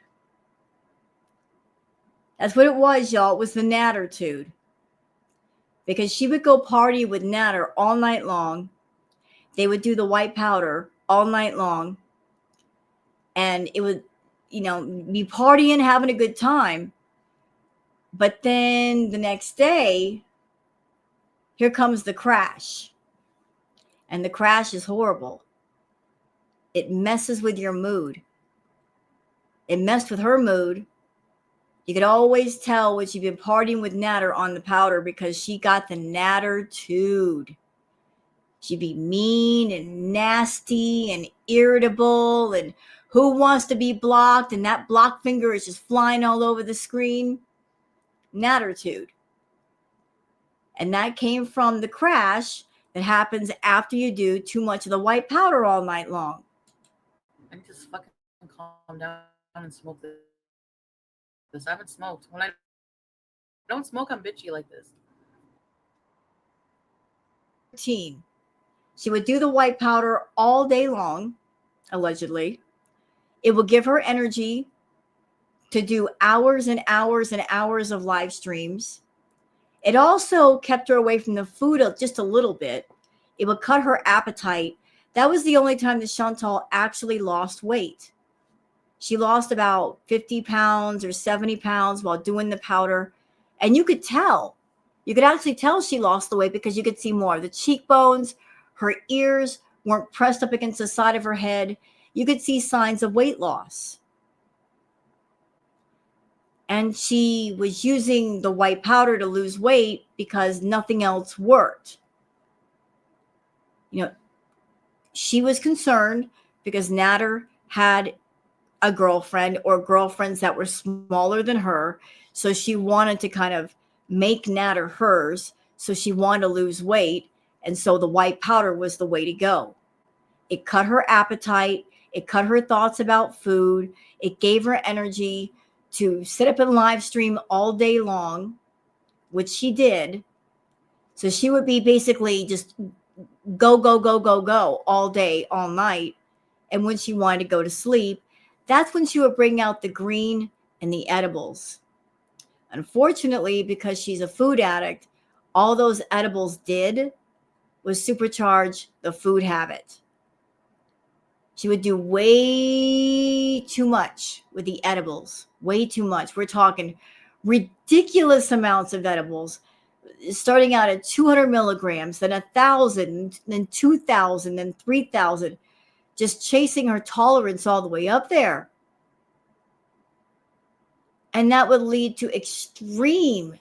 That's what it was, y'all. It was the nattertude. Because she would go party with Natter all night long. They would do the white powder all night long. And it would, be partying, having a good time. But then the next day, here comes the crash. And the crash is horrible. It messes with your mood. It messed with her mood. You could always tell when she'd been partying with Natter on the powder because she got the nattertude. She'd be mean and nasty and irritable, and who wants to be blocked, and that block finger is just flying all over the screen. Nattertude. And that came from the crash that happens after you do too much of the white powder all night long. I need to fucking calm down and smoke this. I haven't smoked. When I don't smoke, I'm bitchy like this. She would do the white powder all day long, allegedly. It will give her energy to do hours and hours and hours of live streams. It also kept her away from the food just a little bit. It would cut her appetite. That was the only time that Chantal actually lost weight. She lost about 50 pounds or 70 pounds while doing the powder. And you could tell. You could actually tell she lost the weight because you could see more of the cheekbones. Her ears weren't pressed up against the side of her head. You could see signs of weight loss. And she was using the white powder to lose weight because nothing else worked. She was concerned because Natter had a girlfriend or girlfriends that were smaller than her. So she wanted to kind of make Natter hers. So she wanted to lose weight. And so the white powder was the way to go. It cut her appetite. It cut her thoughts about food. It gave her energy to sit up and live stream all day long, which she did. So she would be basically just go, go, go, go, go all day, all night. And when she wanted to go to sleep, that's when she would bring out the green and the edibles. Unfortunately, because she's a food addict, all those edibles did was supercharge the food habit. She would do way too much with the edibles, way too much. We're talking ridiculous amounts of edibles, starting out at 200 milligrams, then 1,000, then 2,000, then 3,000, just chasing her tolerance all the way up there. And that would lead to extreme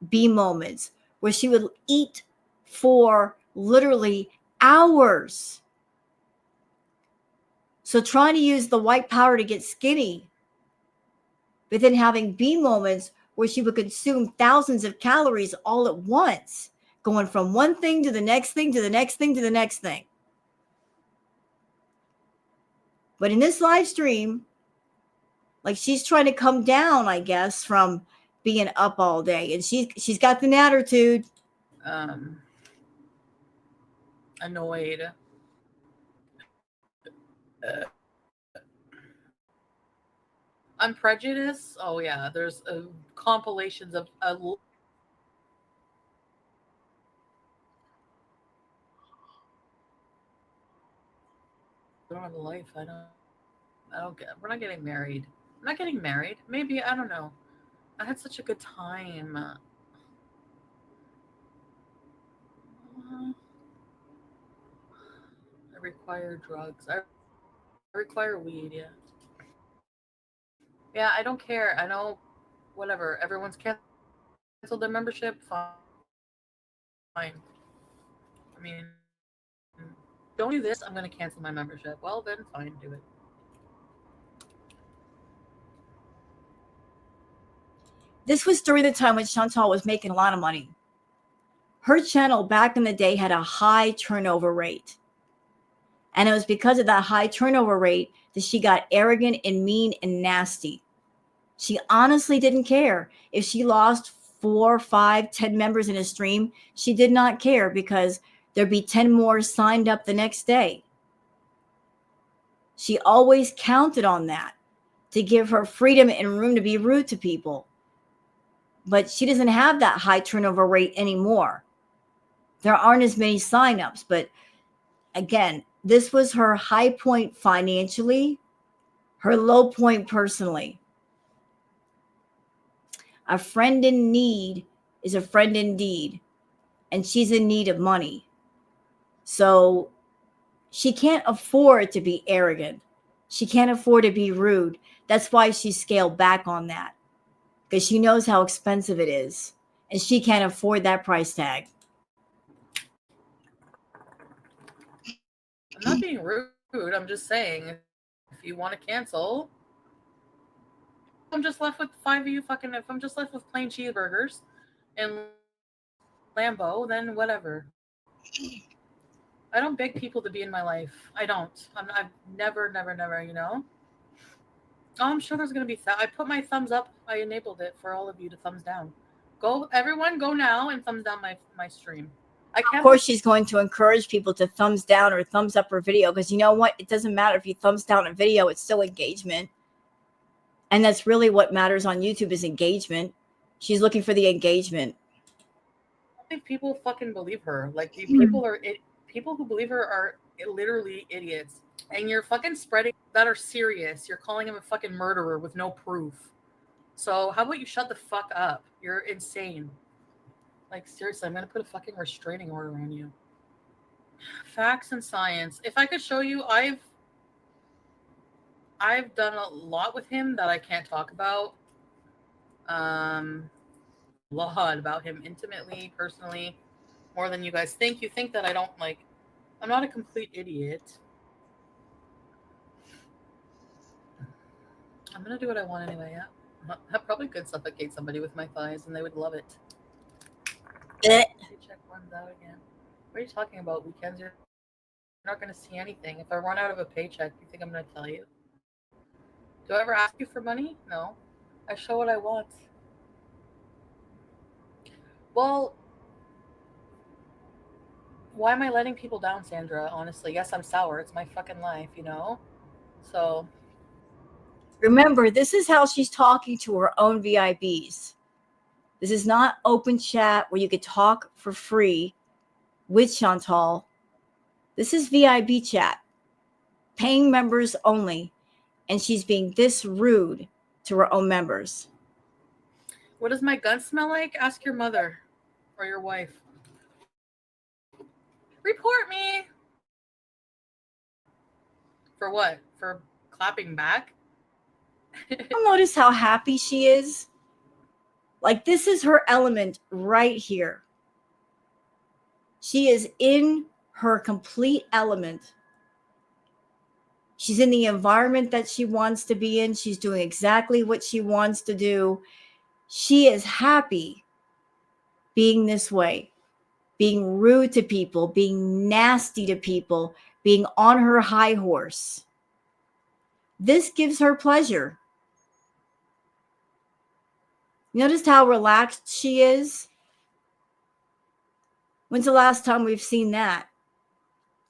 B moments where she would eat for literally hours. So trying to use the white powder to get skinny, but then having B moments where she would consume thousands of calories all at once, going from one thing to the next thing, to the next thing, to the next thing. But in this live stream, Like she's trying to come down, I guess, from being up all day. And she's got the attitude. Annoyed. I'm prejudiced. Oh yeah, there's compilations of I don't have a life. I don't get. We're not getting married. I'm not getting married. Maybe I don't know. I had such a good time. I require drugs. I require weed. Yeah. Yeah. I don't care. I know. Whatever. Everyone's canceled their membership. Fine. I mean, don't do this. I'm going to cancel my membership. Well, then fine. Do it. This was during the time when Chantal was making a lot of money. Her channel back in the day had a high turnover rate. And it was because of that high turnover rate that she got arrogant and mean and nasty. She honestly didn't care. If she lost 4, 5, 10 members in a stream, she did not care because there'd be 10 more signed up the next day. She always counted on that to give her freedom and room to be rude to people. But she doesn't have that high turnover rate anymore. There aren't as many signups, but again, this was her high point financially, her low point personally. A friend in need is a friend indeed, and she's in need of money. So she can't afford to be arrogant. She can't afford to be rude. That's why she scaled back on that, because she knows how expensive it is, and she can't afford that price tag. I'm not being rude. I'm just saying, if you want to cancel, I'm just left with 5 of you fucking. If I'm just left with plain cheeseburgers and Lambo, then whatever. I don't beg people to be in my life. I don't. I've never, you know. Oh, I'm sure there's going to be. I put my thumbs up. I enabled it for all of you to thumbs down. Go, everyone, go now and thumbs down my stream. I can't. Of course, she's going to encourage people to thumbs down or thumbs up her video, because you know what? It doesn't matter if you thumbs down a video, it's still engagement. And that's really what matters on YouTube is engagement. She's looking for the engagement. I think people fucking believe her. Like, people who believe her are literally idiots. And you're fucking spreading that are serious. You're calling him a fucking murderer with no proof. So how about you shut the fuck up? You're insane. Like, seriously, I'm going to put a fucking restraining order on you. Facts and science. If I could show you, I've done a lot with him that I can't talk about. A lot about him intimately, personally, more than you guys think. You think that I don't, like, I'm not a complete idiot. I'm going to do what I want anyway, yeah. I probably could suffocate somebody with my thighs and they would love it. Paycheck runs out again. What are you talking about? Weekends, you're not going to see anything. If I run out of a paycheck, you think I'm going to tell you? Do I ever ask you for money? No. I show what I want. Well, why am I letting people down, Sandra? Honestly, yes, I'm sour. It's my fucking life, you know? So. Remember, this is how she's talking to her own VIPs. This is not open chat where you could talk for free with Chantal. This is VIP chat, paying members only, and she's being this rude to her own members. What does my gun smell like? Ask your mother or your wife. Report me. For what? For clapping back? You'll notice how happy she is. Like, this is her element right here. She is in her complete element. She's in the environment that she wants to be in. She's doing exactly what she wants to do. She is happy being this way, being rude to people, being nasty to people, being on her high horse. This gives her pleasure. You noticed how relaxed she is? When's the last time we've seen that?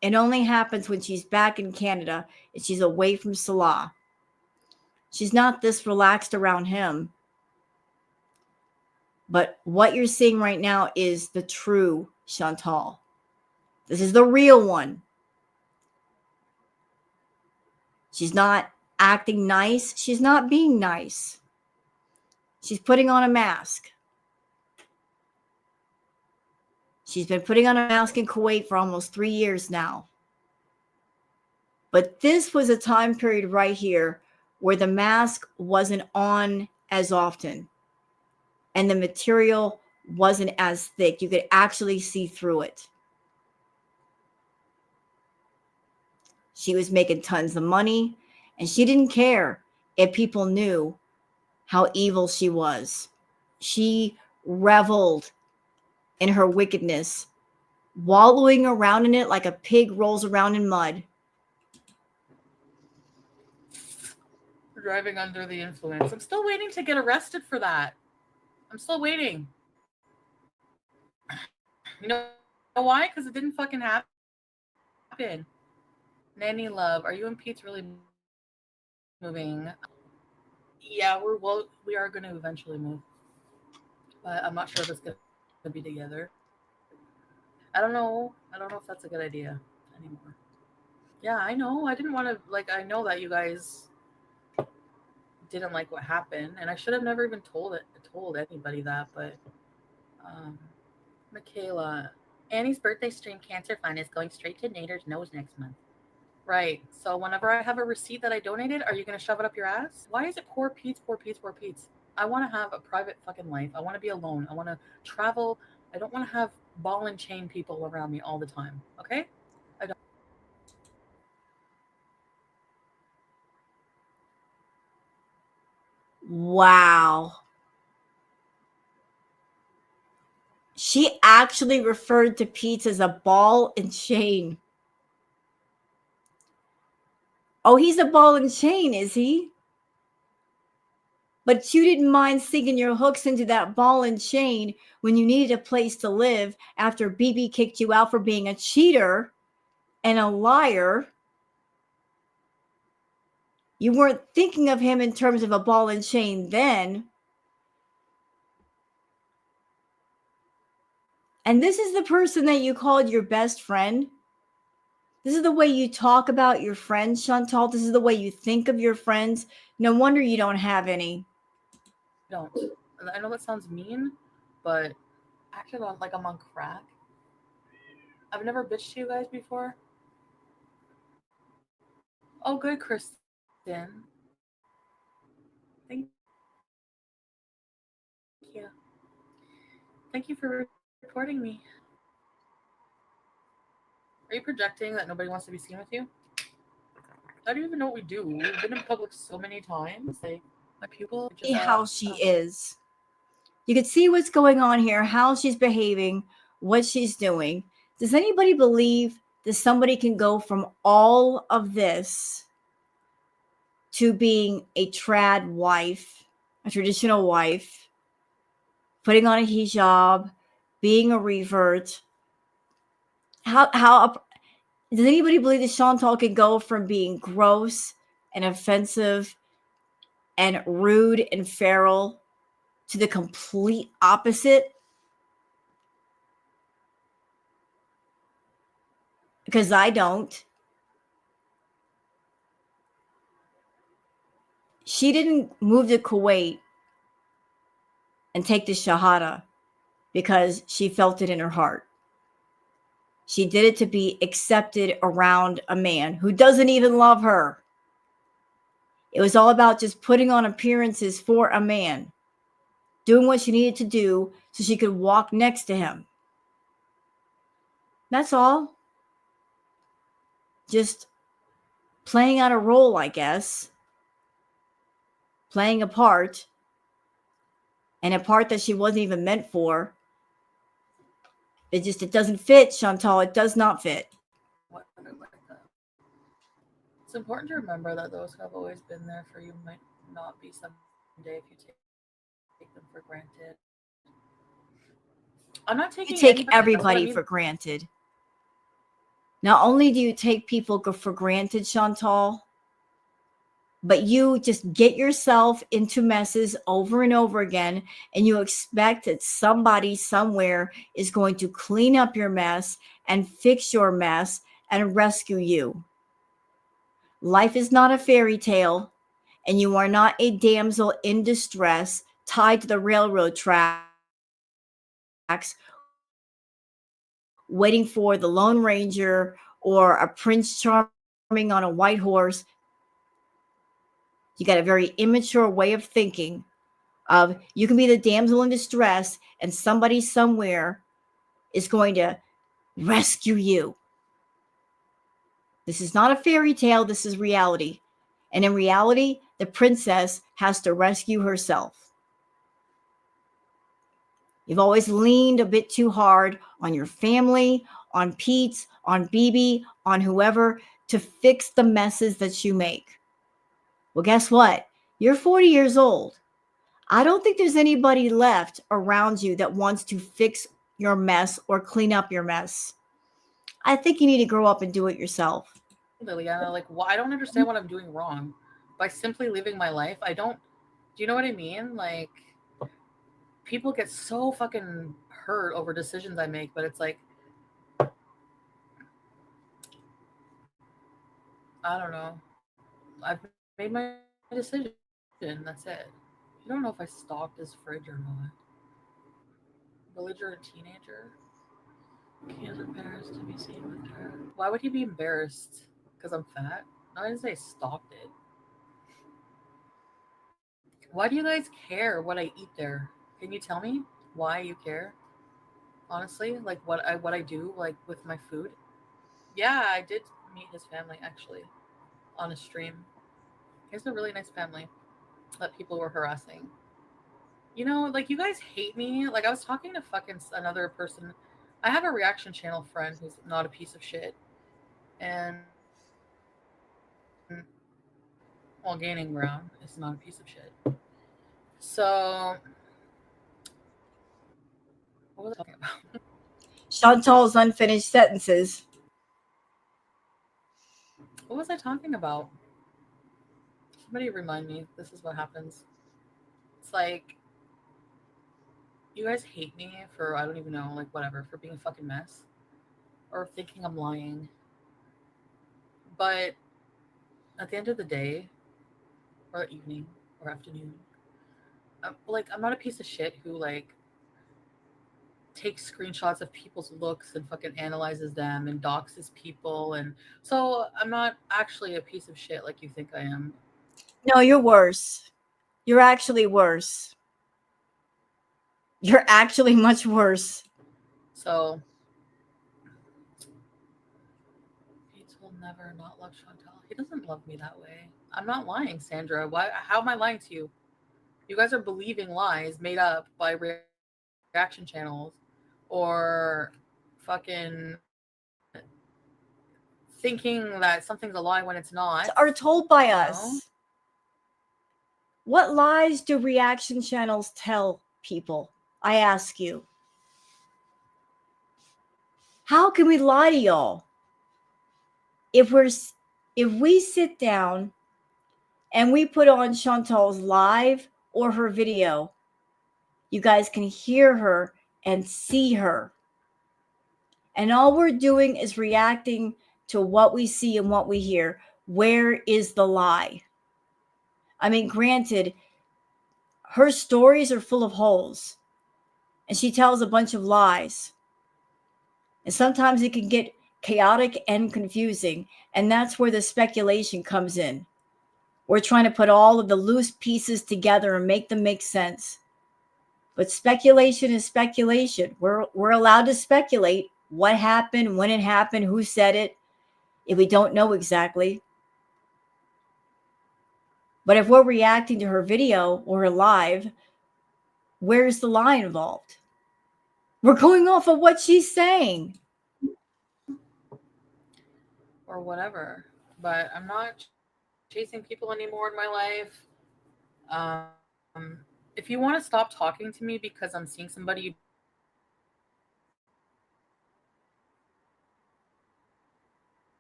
It only happens when she's back in Canada and she's away from Salah. She's not this relaxed around him. But what you're seeing right now is the true Chantal. This is the real one. She's not acting nice. She's not being nice. She's putting on a mask. She's been putting on a mask in Kuwait for almost 3 years now. But this was a time period right here where the mask wasn't on as often and the material wasn't as thick. You could actually see through it. She was making tons of money, and she didn't care if people knew how evil she was. She reveled in her wickedness, wallowing around in it like a pig rolls around in mud. Driving under the influence. I'm still waiting to get arrested for that. I'm still waiting. You know why? Because it didn't fucking happen. Nanny love, are you and Pete's really moving? Yeah, we are going to eventually move, but I'm not sure if it's going to be together. I don't know if that's a good idea anymore. Yeah, I know. I didn't want to I know that you guys didn't like what happened, and I should have never even told anybody that. But Michaela, Annie's birthday stream Cancer Fund is going straight to Nader's nose next month. Right. So whenever I have a receipt that I donated, are you going to shove it up your ass? Why is it poor Pete's? I want to have a private fucking life. I want to be alone. I want to travel. I don't want to have ball and chain people around me all the time. Okay? I don't. Wow. She actually referred to Pete as a ball and chain. Oh, he's a ball and chain, is he? But you didn't mind sinking your hooks into that ball and chain when you needed a place to live after BB kicked you out for being a cheater and a liar. You weren't thinking of him in terms of a ball and chain then. And this is the person that you called your best friend. This is the way you talk about your friends, Chantal. This is the way you think of your friends. No wonder you don't have any. Don't. I know that sounds mean, but actually, I'm on crack. I've never bitched to you guys before. Oh, good, Kristen. Thank you. Thank you for reporting me. Are you projecting that nobody wants to be seen with you? I don't even know what we do. We've been in public so many times. My pupil See how she is. You can see what's going on here, how she's behaving, what she's doing. Does anybody believe that somebody can go from all of this to being a trad wife, a traditional wife, putting on a hijab, being a revert? How does anybody believe that Chantal can go from being gross and offensive and rude and feral to the complete opposite? Because I don't. She didn't move to Kuwait and take the Shahada because she felt it in her heart. She did it to be accepted around a man who doesn't even love her. It was all about just putting on appearances for a man, doing what she needed to do so she could walk next to him. That's all. Just playing out a role, I guess. Playing a part, and a part that she wasn't even meant for. It doesn't fit, Chantal. It does not fit. It's important to remember that those who have always been there for you might not be someday if you take take them for granted. I'm not You taking take anybody. That's what I everybody mean. for granted. Not only do you take people for granted, Chantal, but you just get yourself into messes over and over again, and you expect that somebody somewhere is going to clean up your mess and fix your mess and rescue you. Life is not a fairy tale, and you are not a damsel in distress tied to the railroad tracks waiting for the Lone Ranger or a Prince Charming on a white horse. You got a very immature way of thinking of you can be the damsel in distress and somebody somewhere is going to rescue you. This is not a fairy tale, this is reality. And in reality, the princess has to rescue herself. You've always leaned a bit too hard on your family, on Pete's, on BB, on whoever to fix the messes that you make. Well, guess what? You're 40 years old. I don't think there's anybody left around you that wants to fix your mess or clean up your mess. I think you need to grow up and do it yourself. Liliana, like, well, I don't understand what I'm doing wrong by simply living my life. I don't. Do you know what I mean? Like, people get so fucking hurt over decisions I make, but it's like, I don't know. I've made my decision. That's it. You don't know if I stalked his fridge or not. Belligerent teenager. He is embarrassed to be seen with her. Why would he be embarrassed? Because I'm fat? No, I didn't say stalked it. Why do you guys care what I eat there? Can you tell me why you care? Honestly, like what I do like with my food. Yeah, I did meet his family actually on a stream. He has a really nice family that people were harassing. You know, like you guys hate me. Like I was talking to fucking another person. I have a reaction channel friend who's not a piece of shit, and while gaining ground, is not a piece of shit. So, what was I talking about? Chantal's unfinished sentences. What was I talking about? Somebody remind me. This is what happens. It's like you guys hate me for I don't even know, like whatever, for being a fucking mess or thinking I'm lying. But at the end of the day, or evening or afternoon, I'm not a piece of shit who like takes screenshots of people's looks and fucking analyzes them and doxes people, and so I'm not actually a piece of shit like you think I am. No, you're worse. You're actually worse. You're actually much worse. So Pete will never not love Chantal. He doesn't love me that way. I'm not lying, Sandra. Why? How am I lying to you? You guys are believing lies made up by reaction channels or fucking thinking that something's a lie when it's not, Are told you by know? us. What lies do reaction channels tell people? I ask you. How can we lie to y'all? If we sit down and we put on Chantal's live or her video, you guys can hear her and see her. And all we're doing is reacting to what we see and what we hear. Where is the lie? I mean, granted, her stories are full of holes and she tells a bunch of lies. And sometimes it can get chaotic and confusing. And that's where the speculation comes in. We're trying to put all of the loose pieces together and make them make sense. But speculation is speculation. We're allowed to speculate what happened, when it happened, who said it, if we don't know exactly. But if we're reacting to her video or her live, where's the lie involved? We're going off of what she's saying. Or whatever. But I'm not chasing people anymore in my life. People if you want to stop talking to me because I'm seeing somebody you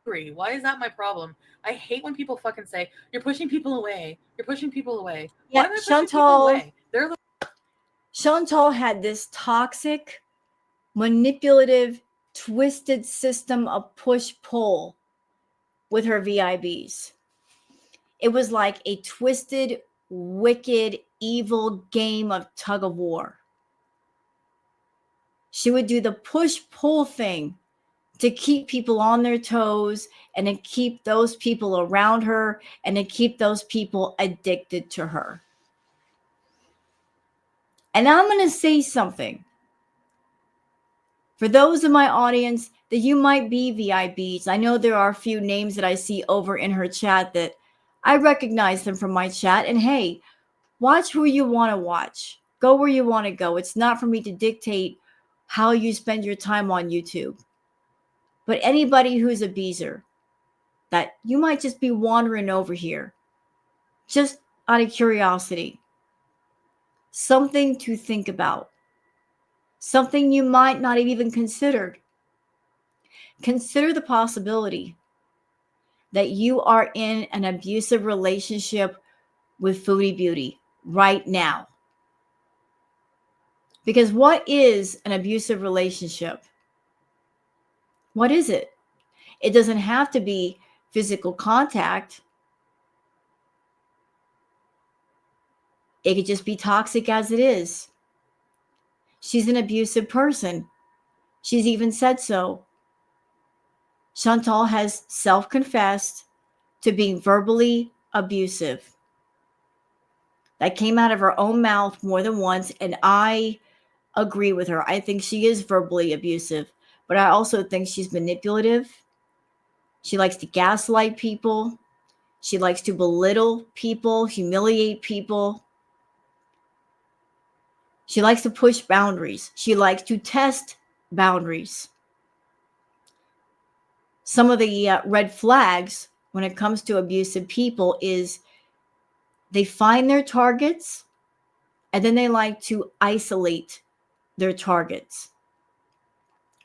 agree, why is that my problem? I hate when people fucking say, you're pushing people away. You're pushing people away. Yeah, Why am I pushing people away? They're Chantal had this toxic, manipulative, twisted system of push-pull with her VIBs. It was like a twisted, wicked, evil game of tug of war. She would do the push-pull thing to keep people on their toes and to keep those people around her and to keep those people addicted to her. And I'm going to say something. For those in my audience that you might be VIBs, I know there are a few names that I see over in her chat that I recognize them from my chat. And hey, watch who you want to watch. Go where you want to go. It's not for me to dictate how you spend your time on YouTube. But anybody who's a beezer, that you might just be wandering over here, just out of curiosity. Something to think about. Something you might not have even considered. Consider the possibility that you are in an abusive relationship with Foodie Beauty right now. Because what is an abusive relationship? What is it? It doesn't have to be physical contact. It could just be toxic as it is. She's an abusive person. She's even said so. Chantal has self-confessed to being verbally abusive. That came out of her own mouth more than once, and I agree with her. I think she is verbally abusive, but I also think she's manipulative. She likes to gaslight people. She likes to belittle people, humiliate people. She likes to push boundaries. She likes to test boundaries. Some of the red flags when it comes to abusive people is they find their targets and then they like to isolate their targets.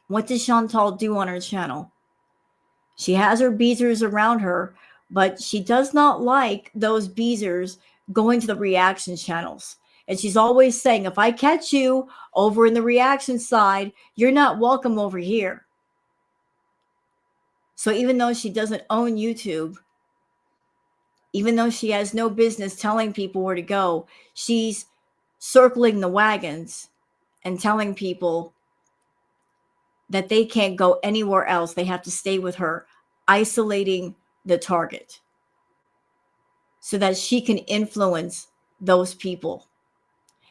What does Chantal do on her channel? She has her beezers around her, but she does not like those beezers going to the reaction channels. And she's always saying, if I catch you over in the reaction side, you're not welcome over here. So even though she doesn't own YouTube, even though she has no business telling people where to go, she's circling the wagons and telling people that they can't go anywhere else. They have to stay with her, isolating the target so that she can influence those people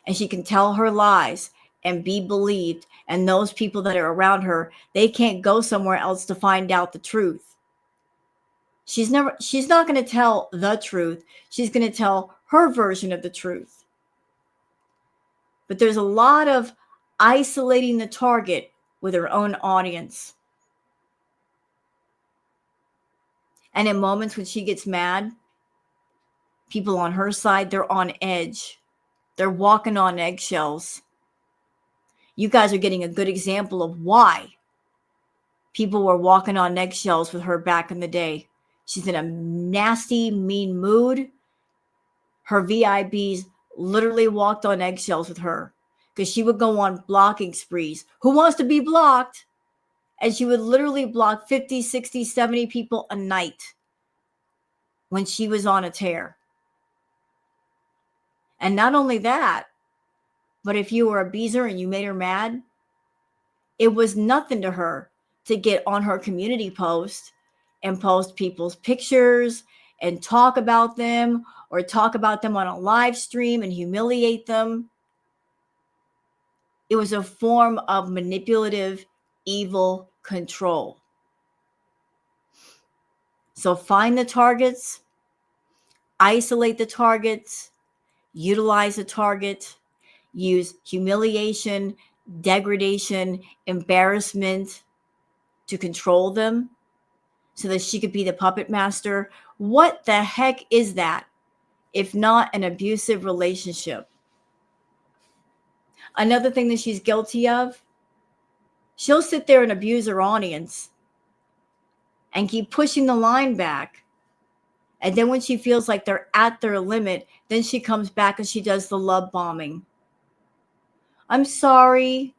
and she can tell her lies and be believed. And those people that are around her, they can't go somewhere else to find out the truth. She's not going to tell the truth. She's going to tell her version of the truth. But there's a lot of isolating the target with her own audience. And in moments when she gets mad, people on her side, they're on edge. They're walking on eggshells. You guys are getting a good example of why people were walking on eggshells with her back in the day. She's in a nasty, mean mood. Her VIBs literally walked on eggshells with her because she would go on blocking sprees. Who wants to be blocked? And she would literally block 50, 60, 70 people a night when she was on a tear. And not only that, but if you were a beezer and you made her mad, it was nothing to her to get on her community post and post people's pictures and talk about them or talk about them on a live stream and humiliate them. It was a form of manipulative, evil control. So find the targets, isolate the targets, utilize the target, use humiliation, degradation, embarrassment to control them so that she could be the puppet master. What the heck is that if not an abusive relationship? Another thing that she's guilty of, she'll sit there and abuse her audience and keep pushing the line back. And then when she feels like they're at their limit, then she comes back and she does the love bombing. I'm sorry.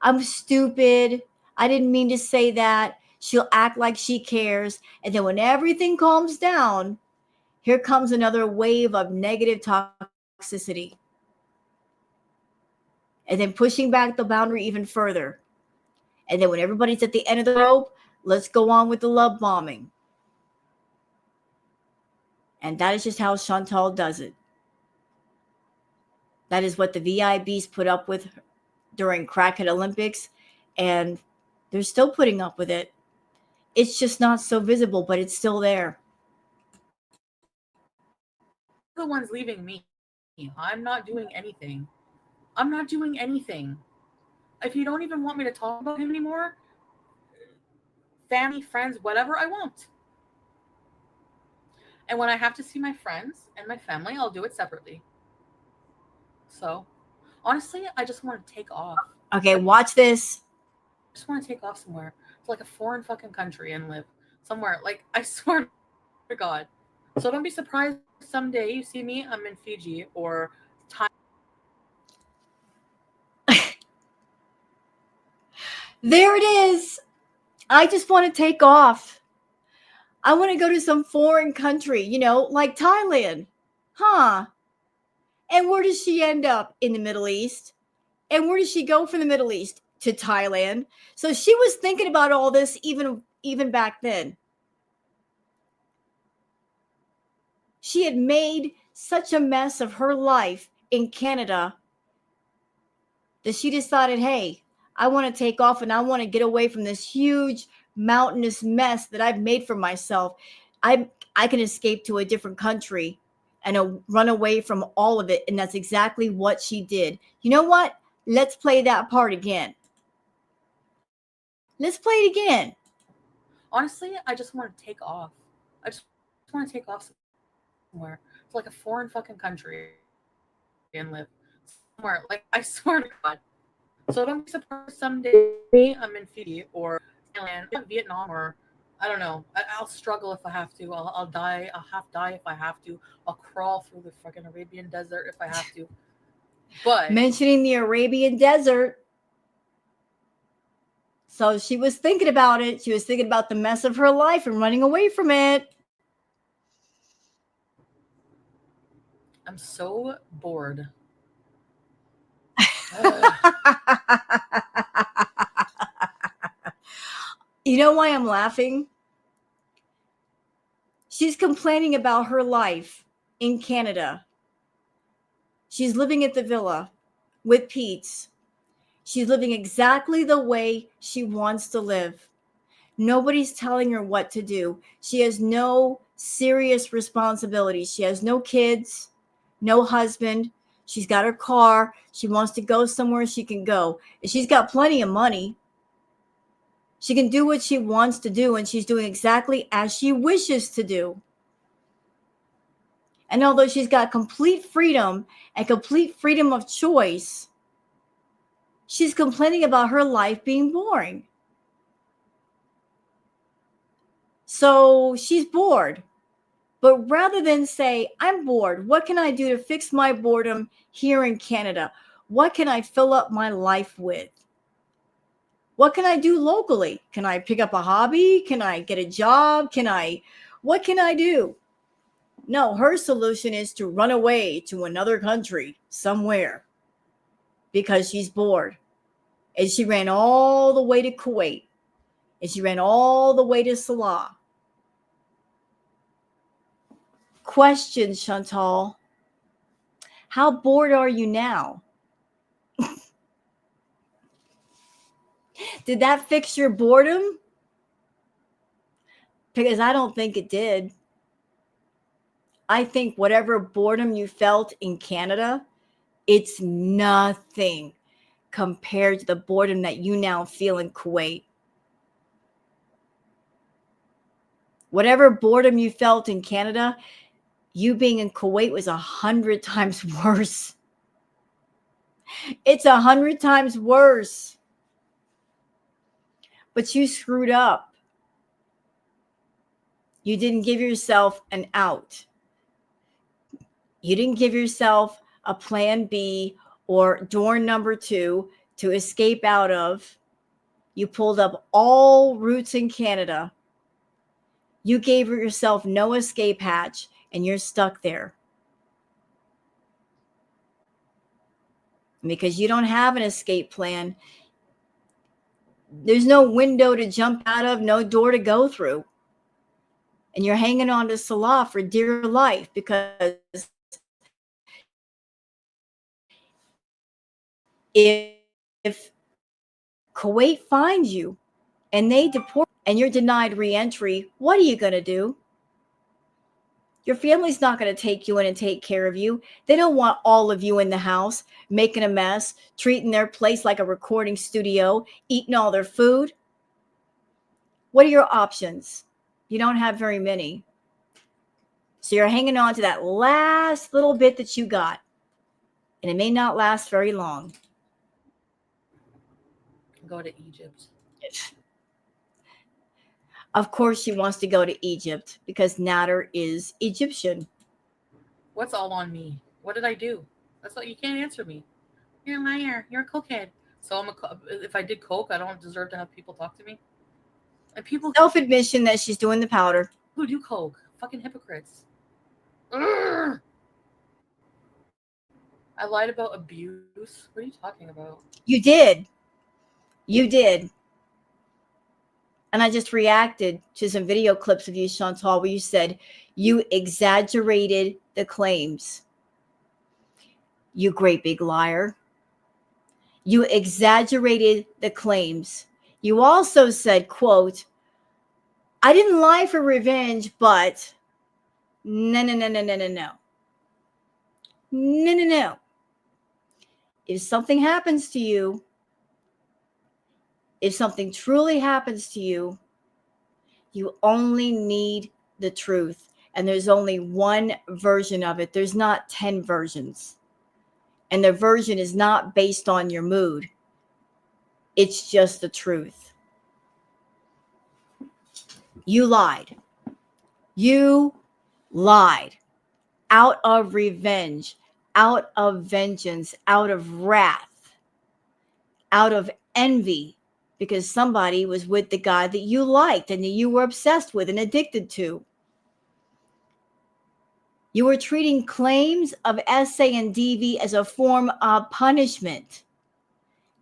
I'm stupid. I didn't mean to say that. She'll act like she cares. And then when everything calms down, here comes another wave of negative toxicity. And then pushing back the boundary even further. And then when everybody's at the end of the rope, let's go on with the love bombing. And that is just how Chantal does it. That is what the VIBs put up with during Crackhead Olympics. And they're still putting up with it. It's just not so visible, but it's still there. The one's leaving me. I'm not doing anything. I'm not doing anything. If you don't even want me to talk about him anymore, family, friends, whatever, I won't. And when I have to see my friends and my family, I'll do it separately. So, honestly, I just want to take off. Okay, watch this. I just want to take off somewhere. To like a foreign fucking country and live somewhere. Like, I swear to God. So don't be surprised someday you see me, I'm in Fiji or Thailand. There it is. I just want to take off. I want to go to some foreign country, like Thailand. Huh? And where does she end up? In the Middle East. And where does she go from the Middle East? To Thailand. So she was thinking about all this even back then. She had made such a mess of her life in Canada that she decided, hey, I want to take off and I want to get away from this huge mountainous mess that I've made for myself. I can escape to a different country and run away from all of it. And that's exactly what she did. You know what? Let's play that part again. Let's play it again. Honestly, I just want to take off. I just want to take off somewhere. It's like a foreign fucking country and live somewhere. Like, I swear to God. So don't be surprised someday I'm in Fiji or Thailand, Vietnam, or I don't know. I'll struggle if I have to. I'll die. I'll half die if I have to. I'll crawl through the fucking Arabian desert if I have to. But mentioning the Arabian desert. So she was thinking about it. She was thinking about the mess of her life and running away from it. I'm so bored. You know why I'm laughing? She's complaining about her life in Canada. She's living at the villa with Pete's. She's living exactly the way she wants to live. Nobody's telling her what to do. She has no serious responsibilities. She has no kids, no husband. She's got her car. She wants to go somewhere she can go. She's got plenty of money. She can do what she wants to do, and she's doing exactly as she wishes to do. And although she's got complete freedom and complete freedom of choice, she's complaining about her life being boring. So she's bored. But rather than say, I'm bored, what can I do to fix my boredom here in Canada? What can I fill up my life with? What can I do locally? Can I pick up a hobby? Can I get a job? What can I do? No, her solution is to run away to another country somewhere because she's bored. And she ran all the way to Kuwait. And she ran all the way to Salah. Question, Chantal. How bored are you now? Did that fix your boredom? Because I don't think it did. I think whatever boredom you felt in Canada, it's nothing compared to the boredom that you now feel in Kuwait. Whatever boredom you felt in Canada, you being in Kuwait was 100 times worse. It's 100 times worse. But you screwed up. You didn't give yourself an out. You didn't give yourself a plan B or door number 2 to escape out of. You pulled up all routes in Canada. You gave yourself no escape hatch and you're stuck there. Because you don't have an escape plan. There's no window to jump out of, no door to go through. And you're hanging on to Salah for dear life because if Kuwait finds you and they deport and you're denied reentry, what are you going to do? Your family's not going to take you in and take care of you. They don't want all of you in the house making a mess, treating their place like a recording studio, eating all their food. What are your options? You don't have very many. So you're hanging on to that last little bit that you got. And it may not last very long. Go to Egypt. Of course, she wants to go to Egypt because Nader is Egyptian. What's all on me? What did I do? That's what you can't answer me. You're a liar. You're a cokehead. So if I did coke, I don't deserve to have people talk to me. And people Self-admission that she's doing the powder. who do coke, fucking hypocrites. Urgh! I lied about abuse. What are you talking about? You did. You did. And I just reacted to some video clips of you, Chantal, where you said you exaggerated the claims. You great big liar. You exaggerated the claims. You also said, quote, I didn't lie for revenge, but no. No. If something happens to you, if something truly happens to you, you only need the truth. And there's only one version of it. There's not 10 versions. And the version is not based on your mood. It's just the truth. You lied. You lied out of revenge, out of vengeance, out of wrath, out of envy, because somebody was with the guy that you liked and that you were obsessed with and addicted to. You were treating claims of SA and DV as a form of punishment.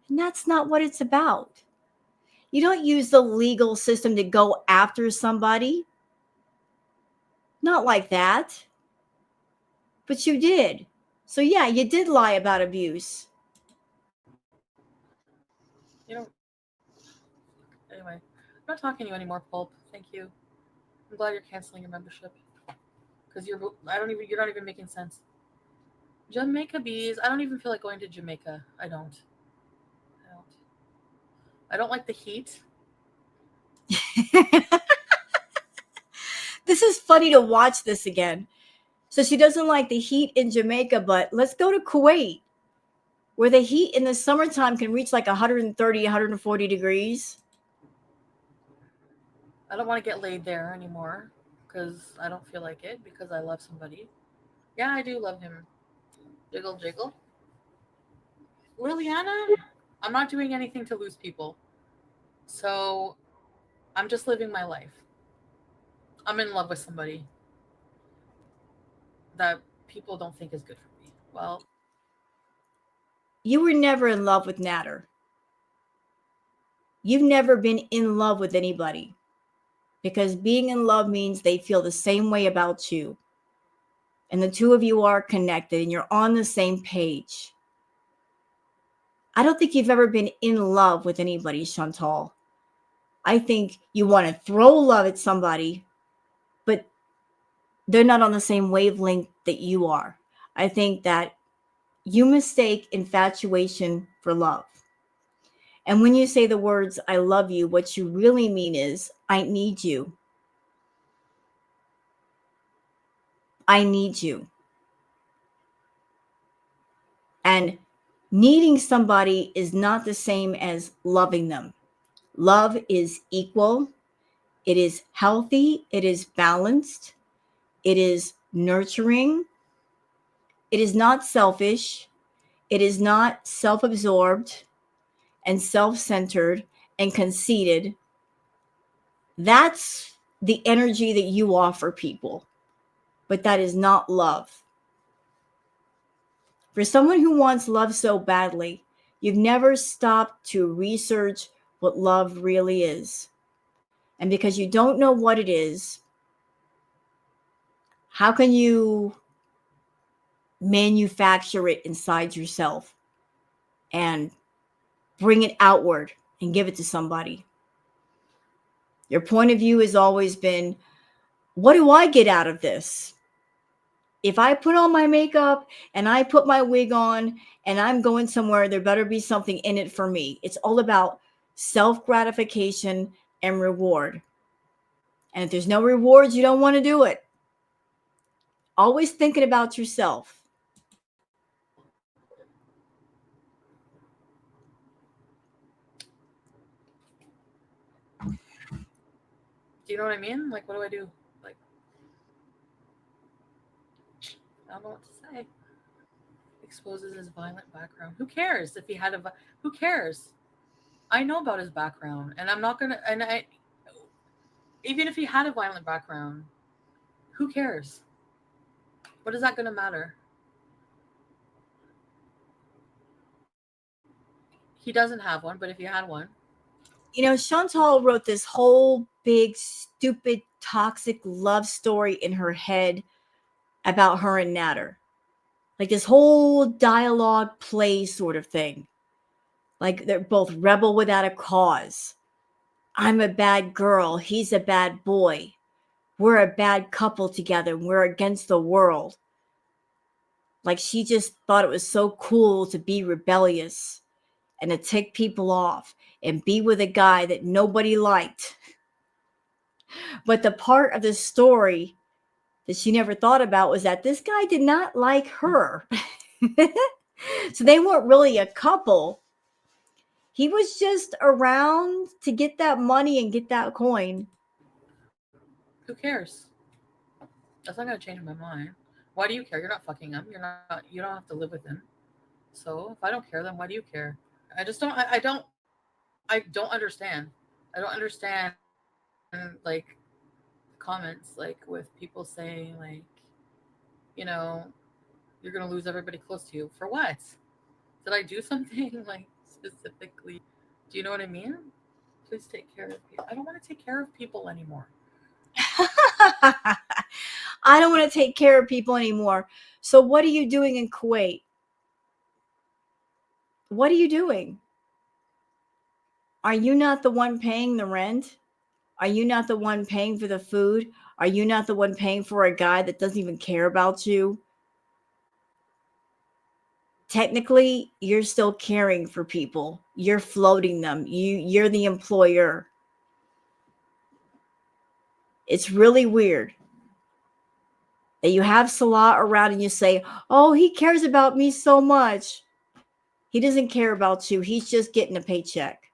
And that's not what it's about. You don't use the legal system to go after somebody. Not like that. But you did. So yeah, you did lie about abuse. You know. Anyway, I'm not talking to you anymore, Pulp. Thank you. I'm glad you're canceling your membership because you're not even making sense. Jamaica bees. I don't even feel like going to Jamaica. I don't. I don't like the heat. This is funny to watch this again. So she doesn't like the heat in Jamaica, but let's go to Kuwait, where the heat in the summertime can reach like 130, 140 degrees. I don't want to get laid there anymore because I don't feel like it because I love somebody. Yeah, I do love him. Jiggle, jiggle. Liliana, I'm not doing anything to lose people. So I'm just living my life. I'm in love with somebody that people don't think is good for me. Well, You were never in love with Nader. You've never been in love with anybody because being in love means they feel the same way about you. And the two of you are connected and you're on the same page. I don't think you've ever been in love with anybody, Chantal. I think you want to throw love at somebody, but they're not on the same wavelength that you are. I think that you mistake infatuation for love. And when you say the words, I love you, what you really mean is, I need you. I need you. And Needing somebody is not the same as loving them. Love is equal, it is healthy, it is balanced, it is nurturing, it is not selfish, it is not self absorbed and self centered and conceited. That's the energy that you offer people, but that is not love. For someone who wants love so badly, you've never stopped to research what love really is. And because you don't know what it is, how can you manufacture it inside yourself and bring it outward and give it to somebody? Your point of view has always been, what do I get out of this? If I put on my makeup and I put my wig on and I'm going somewhere, there better be something in it for me. It's all about self gratification and reward. And if there's no rewards, you don't want to do it. Always thinking about yourself. Do you know what I mean? Like, what do I do? Like, I don't know what to say. Exposes his violent background. Who cares if he had a? Who cares? I know about his background, and I'm not gonna. And I, even if he had a violent background, who cares? What is that gonna matter? He doesn't have one, but if he had one, Chantal wrote this whole big, stupid, toxic love story in her head about her and Natter. Like this whole dialogue play sort of thing. Like they're both rebel without a cause. I'm a bad girl. He's a bad boy. We're a bad couple together. We're against the world. Like she just thought it was so cool to be rebellious and to tick people off and be with a guy that nobody liked. But the part of the story that she never thought about was that this guy did not like her. So they weren't really a couple. He was just around to get that money and get that coin. who cares? That's not gonna change my mind. Why do you care? You're not fucking him. You're not. You don't have to live with him. So if I don't care, then why do you care? I just don't. I don't. I don't understand. I don't understand like comments like with people saying like, you know, you're gonna lose everybody close to you for what? Did I do something like specifically? Do you know what I mean? Please take care of people. I don't want to take care of people anymore. I don't want to take care of people anymore. So what are you doing in Kuwait? What are you doing? Are you not the one paying the rent? Are you not the one paying for the food? Are you not the one paying for a guy that doesn't even care about you? Technically, you're still caring for people. You're floating them. You're the employer. It's really weird that you have Salah around and you say, "Oh, he cares about me so much." He doesn't care about you. He's just getting a paycheck.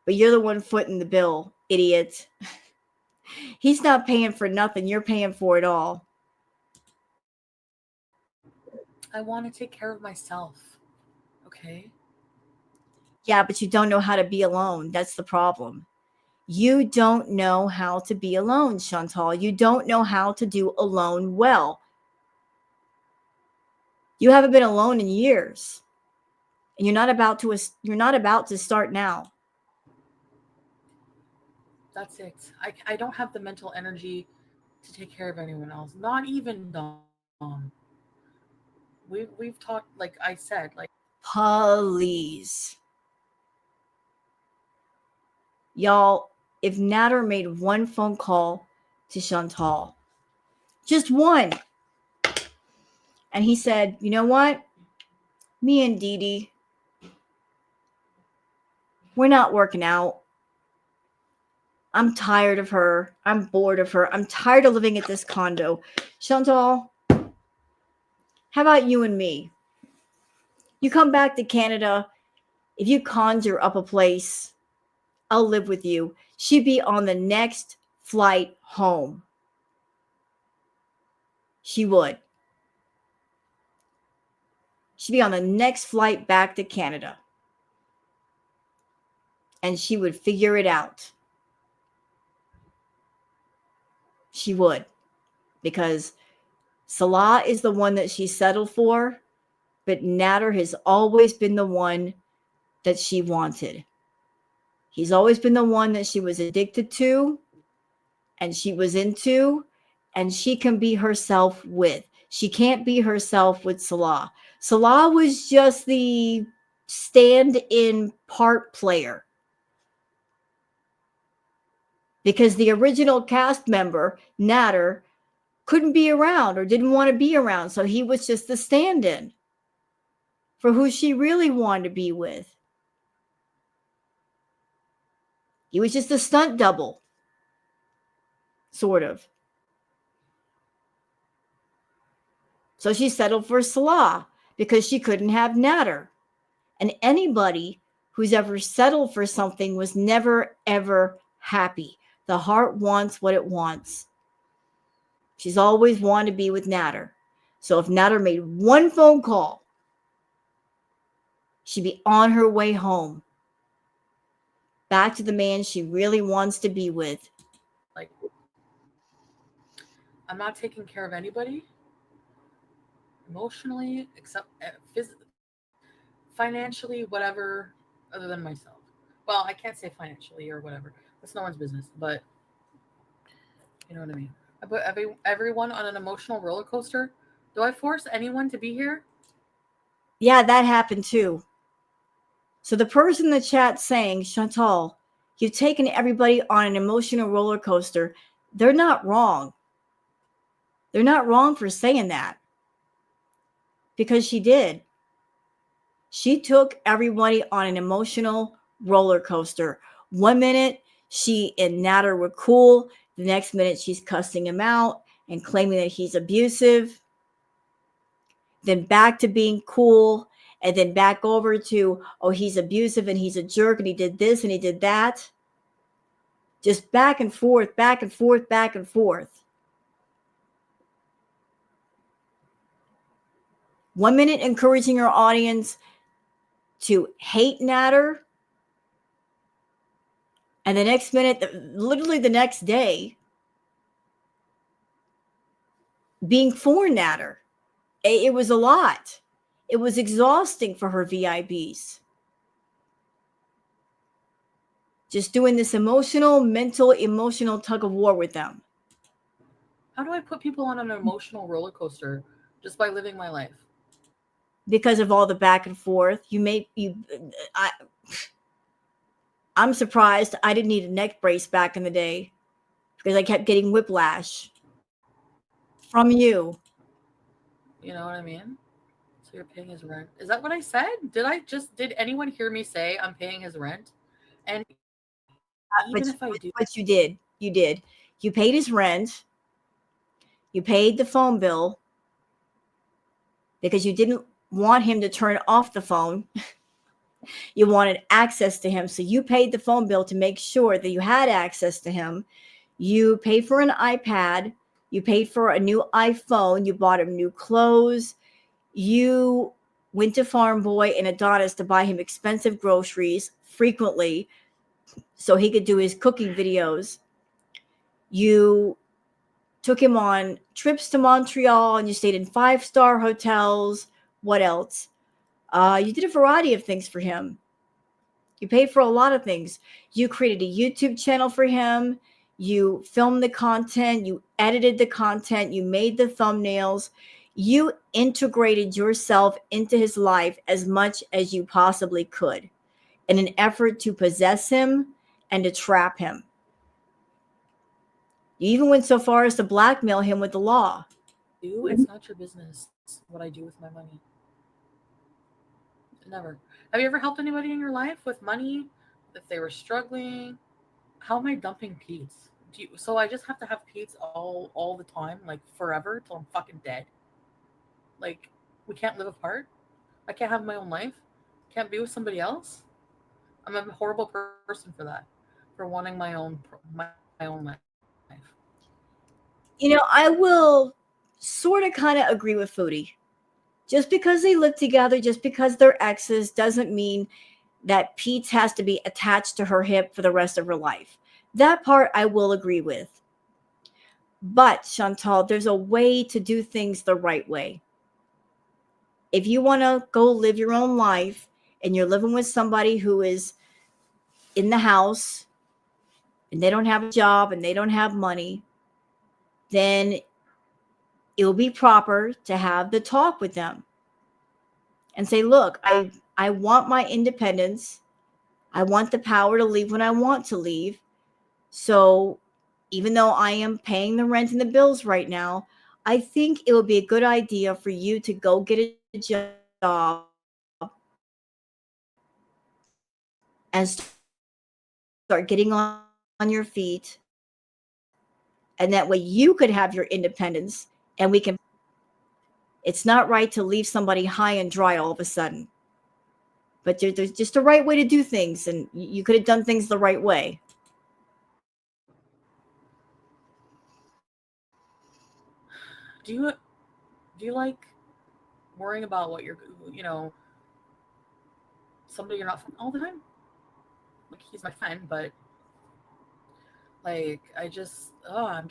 But you're the one footing the bill, idiot. He's not paying for nothing. You're paying for it all. I want to take care of myself. Okay? Yeah, but you don't know how to be alone. That's the problem. You don't know how to be alone, Chantal. You don't know how to do alone well. You haven't been alone in years. And you're not about to start now. That's it. I don't have the mental energy to take care of anyone else. Not even Dom. We've talked like I said, like Please. Y'all, if Natter made one phone call to Chantal, just one, and he said, "You know what? Me and Dee Dee, we're not working out. I'm tired of her. I'm bored of her. I'm tired of living at this condo. Chantal, how about you and me? You come back to Canada, if you conjure up a place, I'll live with you. She'd be on the next flight home. She would. She'd be on the next flight back to Canada. And she would figure it out. She would. Because Salah is the one that she settled for, but Nader has always been the one that she wanted. He's always been the one that she was addicted to and she was into, and she can be herself with. She can't be herself with Salah. Salah was just the stand-in part player. Because the original cast member, Nader, couldn't be around or didn't want to be around. So he was just the stand-in for who she really wanted to be with. He was just a stunt double, sort of. So she settled for Salah because she couldn't have Nader. And anybody who's ever settled for something was never, ever happy. The heart wants what it wants. She's always wanted to be with Nader. So if Nader made one phone call, she'd be on her way home. Back to the man she really wants to be with. Like, I'm not taking care of anybody emotionally, except physically, financially, whatever, other than myself. Well, I can't say financially or whatever. That's no one's business. But you know what I mean. I put everyone on an emotional roller coaster. Do I force anyone to be here? Yeah, that happened too. So the person in the chat saying, Chantal, you've taken everybody on an emotional roller coaster. They're not wrong. They're not wrong for saying that. Because she did. She took everybody on an emotional roller coaster. 1 minute, she and Nader were cool. The next minute, she's cussing him out and claiming that he's abusive. Then back to being cool. And then back over to, oh, he's abusive and he's a jerk and he did this and he did that. Just back and forth, back and forth, back and forth. 1 minute encouraging her audience to hate Nader. And the next minute, literally the next day, being for Nader. It was a lot. It was exhausting for her VIPs. Just doing this emotional tug of war with them. How do I put people on an emotional roller coaster just by living my life? Because of all the back and forth. I'm surprised I didn't need a neck brace back in the day because I kept getting whiplash from you. You know what I mean? So you're paying his rent. Is that what I said? Did anyone hear me say I'm paying his rent? And even if I do. But you did. You did. You paid his rent. You paid the phone bill because you didn't want him to turn off the phone. You wanted access to him. So you paid the phone bill to make sure that you had access to him. You paid for an iPad. You paid for a new iPhone. You bought him new clothes. You went to Farm Boy and Adonis to buy him expensive groceries frequently so he could do his cooking videos. You took him on trips to Montreal and you stayed in 5-star hotels. What else? You did a variety of things for him. You paid for a lot of things. You created a YouTube channel for him. You filmed the content. You edited the content. You made the thumbnails. You integrated yourself into his life as much as you possibly could in an effort to possess him and to trap him. You even went so far as to blackmail him with the law. It's not your business what I do with my money. Never. Have you ever helped anybody in your life with money if they were struggling? How am I dumping Pete's? So I just have to have Pete's all the time, like forever till I'm fucking dead? Like, we can't live apart? I can't have my own life. Can't be with somebody else. I'm a horrible person for that, for wanting my own life. I will sort of kind of agree with Foodie. Just because they live together, just because they're exes, doesn't mean that Pete has to be attached to her hip for the rest of her life. That part I will agree with. But Chantal, there's a way to do things the right way. If you want to go live your own life and you're living with somebody who is in the house and they don't have a job and they don't have money, then it'll be proper to have the talk with them and say, look, I want my independence. I want the power to leave when I want to leave. So even though I am paying the rent and the bills right now, I think it would be a good idea for you to go get a job and start getting on your feet. And that way you could have your independence and we can. It's not right to leave somebody high and dry all of a sudden. But there's just a right way to do things, and you could have done things the right way. Do you like worrying about what you're, somebody you're not from all the time? Like he's my friend, but like I'm just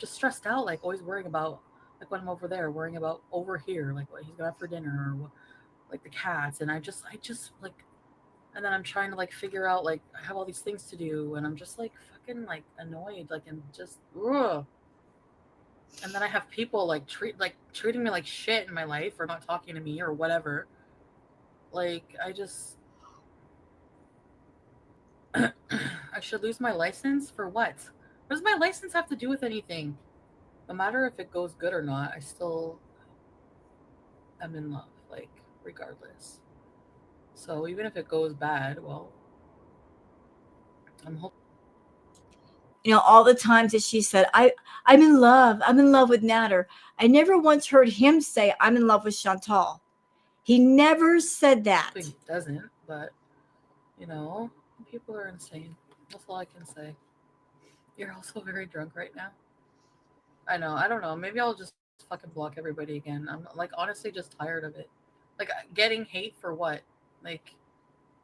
stressed out. Like always worrying about like when I'm over there, worrying about over here, like what he's gonna have for dinner or what, like the cats, and I just like, and then I'm trying to like figure out like I have all these things to do, and I'm just like fucking like annoyed, like and just ugh. And then I have people like treating me like shit in my life or not talking to me or whatever. Like I just I should lose my license for what? What does my license have to do with anything? No matter if it goes good or not, I still am in love, like regardless. So even if it goes bad, well, I'm hoping. All the times that she said, I'm in love. I'm in love with Natter. I never once heard him say, I'm in love with Chantal. He never said that. He doesn't, but you know, people are insane. That's all I can say. You're also very drunk right now. I know. I don't know. Maybe I'll just fucking block everybody again. I'm like honestly just tired of it. Like getting hate for what? Like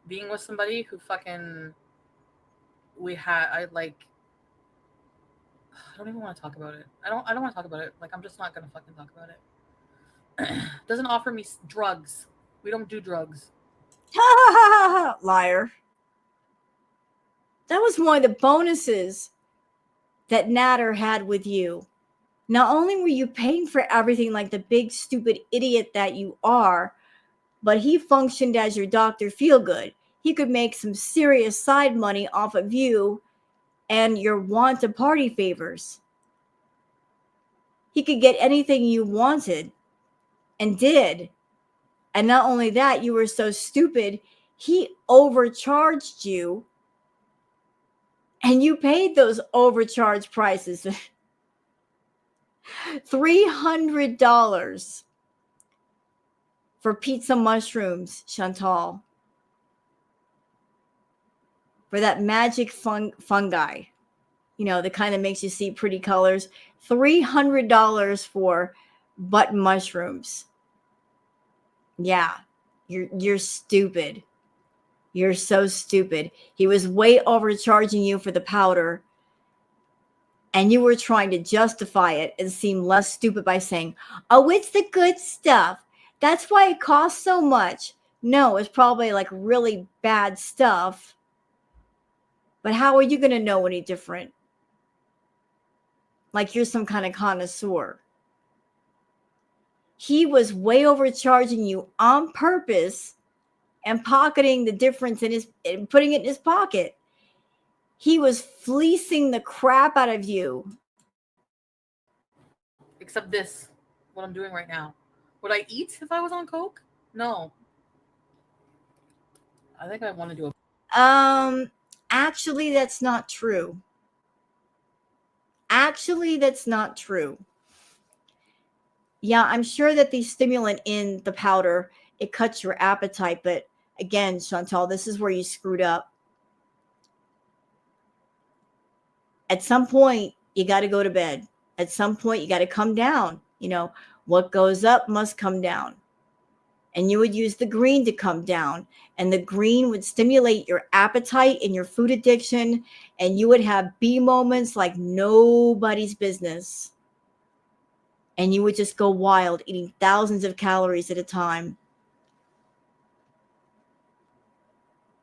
being with somebody who fucking we had. I like. I don't even want to talk about it. I don't want to talk about it. Like I'm just not gonna fucking talk about it. Doesn't offer me drugs. We don't do drugs. Liar. That was one of the bonuses that Natter had with you. Not only were you paying for everything like the big stupid idiot that you are, but he functioned as your Dr. Feelgood. He could make some serious side money off of you and your want to party favors. He could get anything you wanted and did. And not only that, you were so stupid, he overcharged you and you paid those overcharged prices. $300 for pizza mushrooms, Chantal, for that magic fungi, the kind that makes you see pretty colors. $300 for butt mushrooms. Yeah, you're stupid. You're so stupid. He was way overcharging you for the powder, and you were trying to justify it and seem less stupid by saying, oh, it's the good stuff. That's why it costs so much. No, it's probably like really bad stuff. But how are you going to know any different? Like you're some kind of connoisseur. He was way overcharging you on purpose and pocketing the difference and putting it in his pocket. He was fleecing the crap out of you. Except this, what I'm doing right now. Would I eat if I was on coke? No. I think I want to do a. Actually, that's not true. Actually, that's not true. Yeah, I'm sure that the stimulant in the powder it cuts your appetite. But again, Chantal, this is where you screwed up. At some point, you got to go to bed. At some point, you got to come down. You know, what goes up must come down. And you would use the green to come down. And the green would stimulate your appetite and your food addiction. And you would have bee moments like nobody's business. And you would just go wild, eating thousands of calories at a time.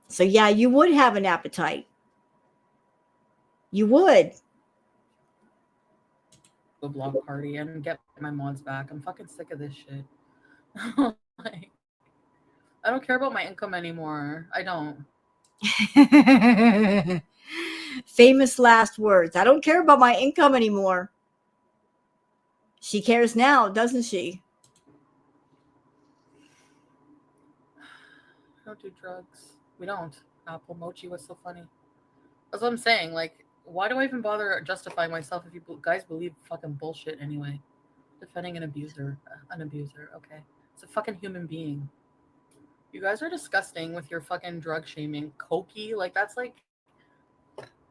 So yeah, you would have an appetite. You would. A block party and get my mods back. I'm fucking sick of this shit. Like, I don't care about my income anymore. I don't. Famous last words. I don't care about my income anymore. She cares now, doesn't she? I don't do drugs. We don't. Apple Mochi, what's so funny? That's what I'm saying. Like, why do I even bother justifying myself if you guys believe fucking bullshit anyway? Defending an abuser. Okay. It's a fucking human being. You guys are disgusting with your fucking drug shaming. Cokey, like that's like,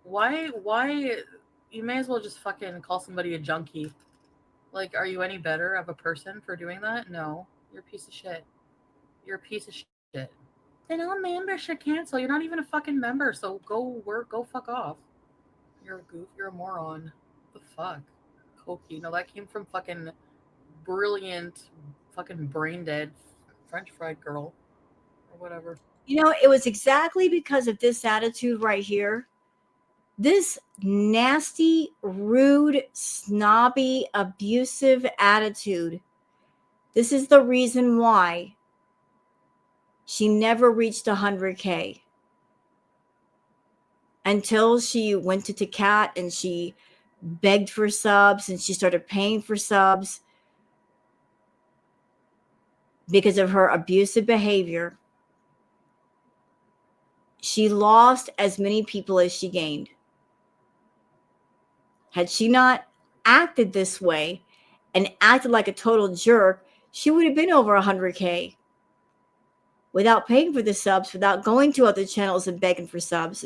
why? You may as well just fucking call somebody a junkie. Like, are you any better of a person for doing that? No, you're a piece of shit. You're a piece of shit. Then all members should cancel. You're not even a fucking member, so go work, go fuck off. You're a goof. You're a moron. What the fuck? Cokey. No, that came from fucking brilliant, fucking brain dead French fried girl. Whatever. You know, it was exactly because of this attitude right here. This nasty, rude, snobby, abusive attitude. This is the reason why she never reached 100K. Until she went to Cat and she begged for subs and she started paying for subs because of her abusive behavior. She lost as many people as she gained. Had she not acted this way and acted like a total jerk, she would have been over 100K without paying for the subs, without going to other channels and begging for subs.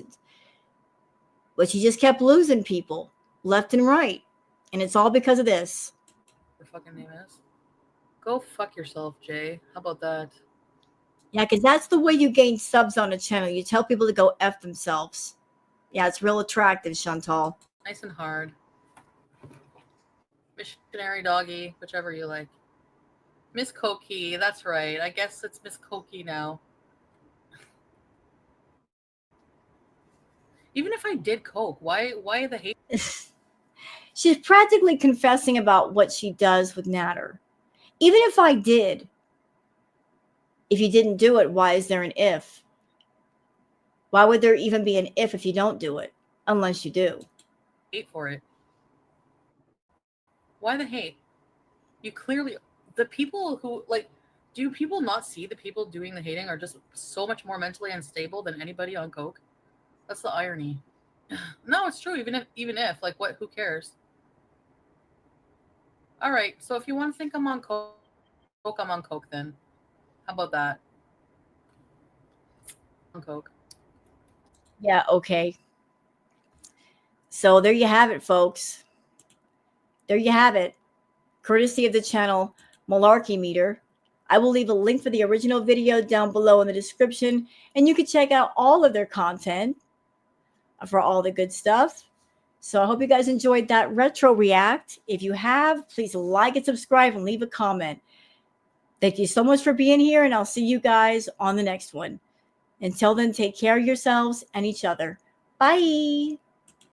But she just kept losing people left and right. And it's all because of this. Her fucking name is. Go fuck yourself, Jay. How about that? Yeah, because that's the way you gain subs on a channel. You tell people to go F themselves. Yeah, it's real attractive, Chantal. Nice and hard. Missionary doggy, whichever you like. Miss Cokie, that's right. I guess it's Miss Cokie now. Even if I did coke, why the hate? She's practically confessing about what she does with Natter. Even if I did, if you didn't do it, why is there an if? Why would there even be an if you don't do it? Unless you do. Hate for it. Why the hate? You clearly, the people who, like, do people not see the people doing the hating are just so much more mentally unstable than anybody on coke? That's the irony. No, it's true. Even if, like, what? Who cares? All right. So if you want to think I'm on coke, I'm on coke then. How about that? On coke. Yeah, okay. So there you have it, folks. There you have it. Courtesy of the channel Malarkey Meter. I will leave a link for the original video down below in the description, and you can check out all of their content for all the good stuff. So I hope you guys enjoyed that retro react. If you have, please like and subscribe and leave a comment. Thank you so much for being here, and I'll see you guys on the next one. Until then, take care of yourselves and each other. Bye.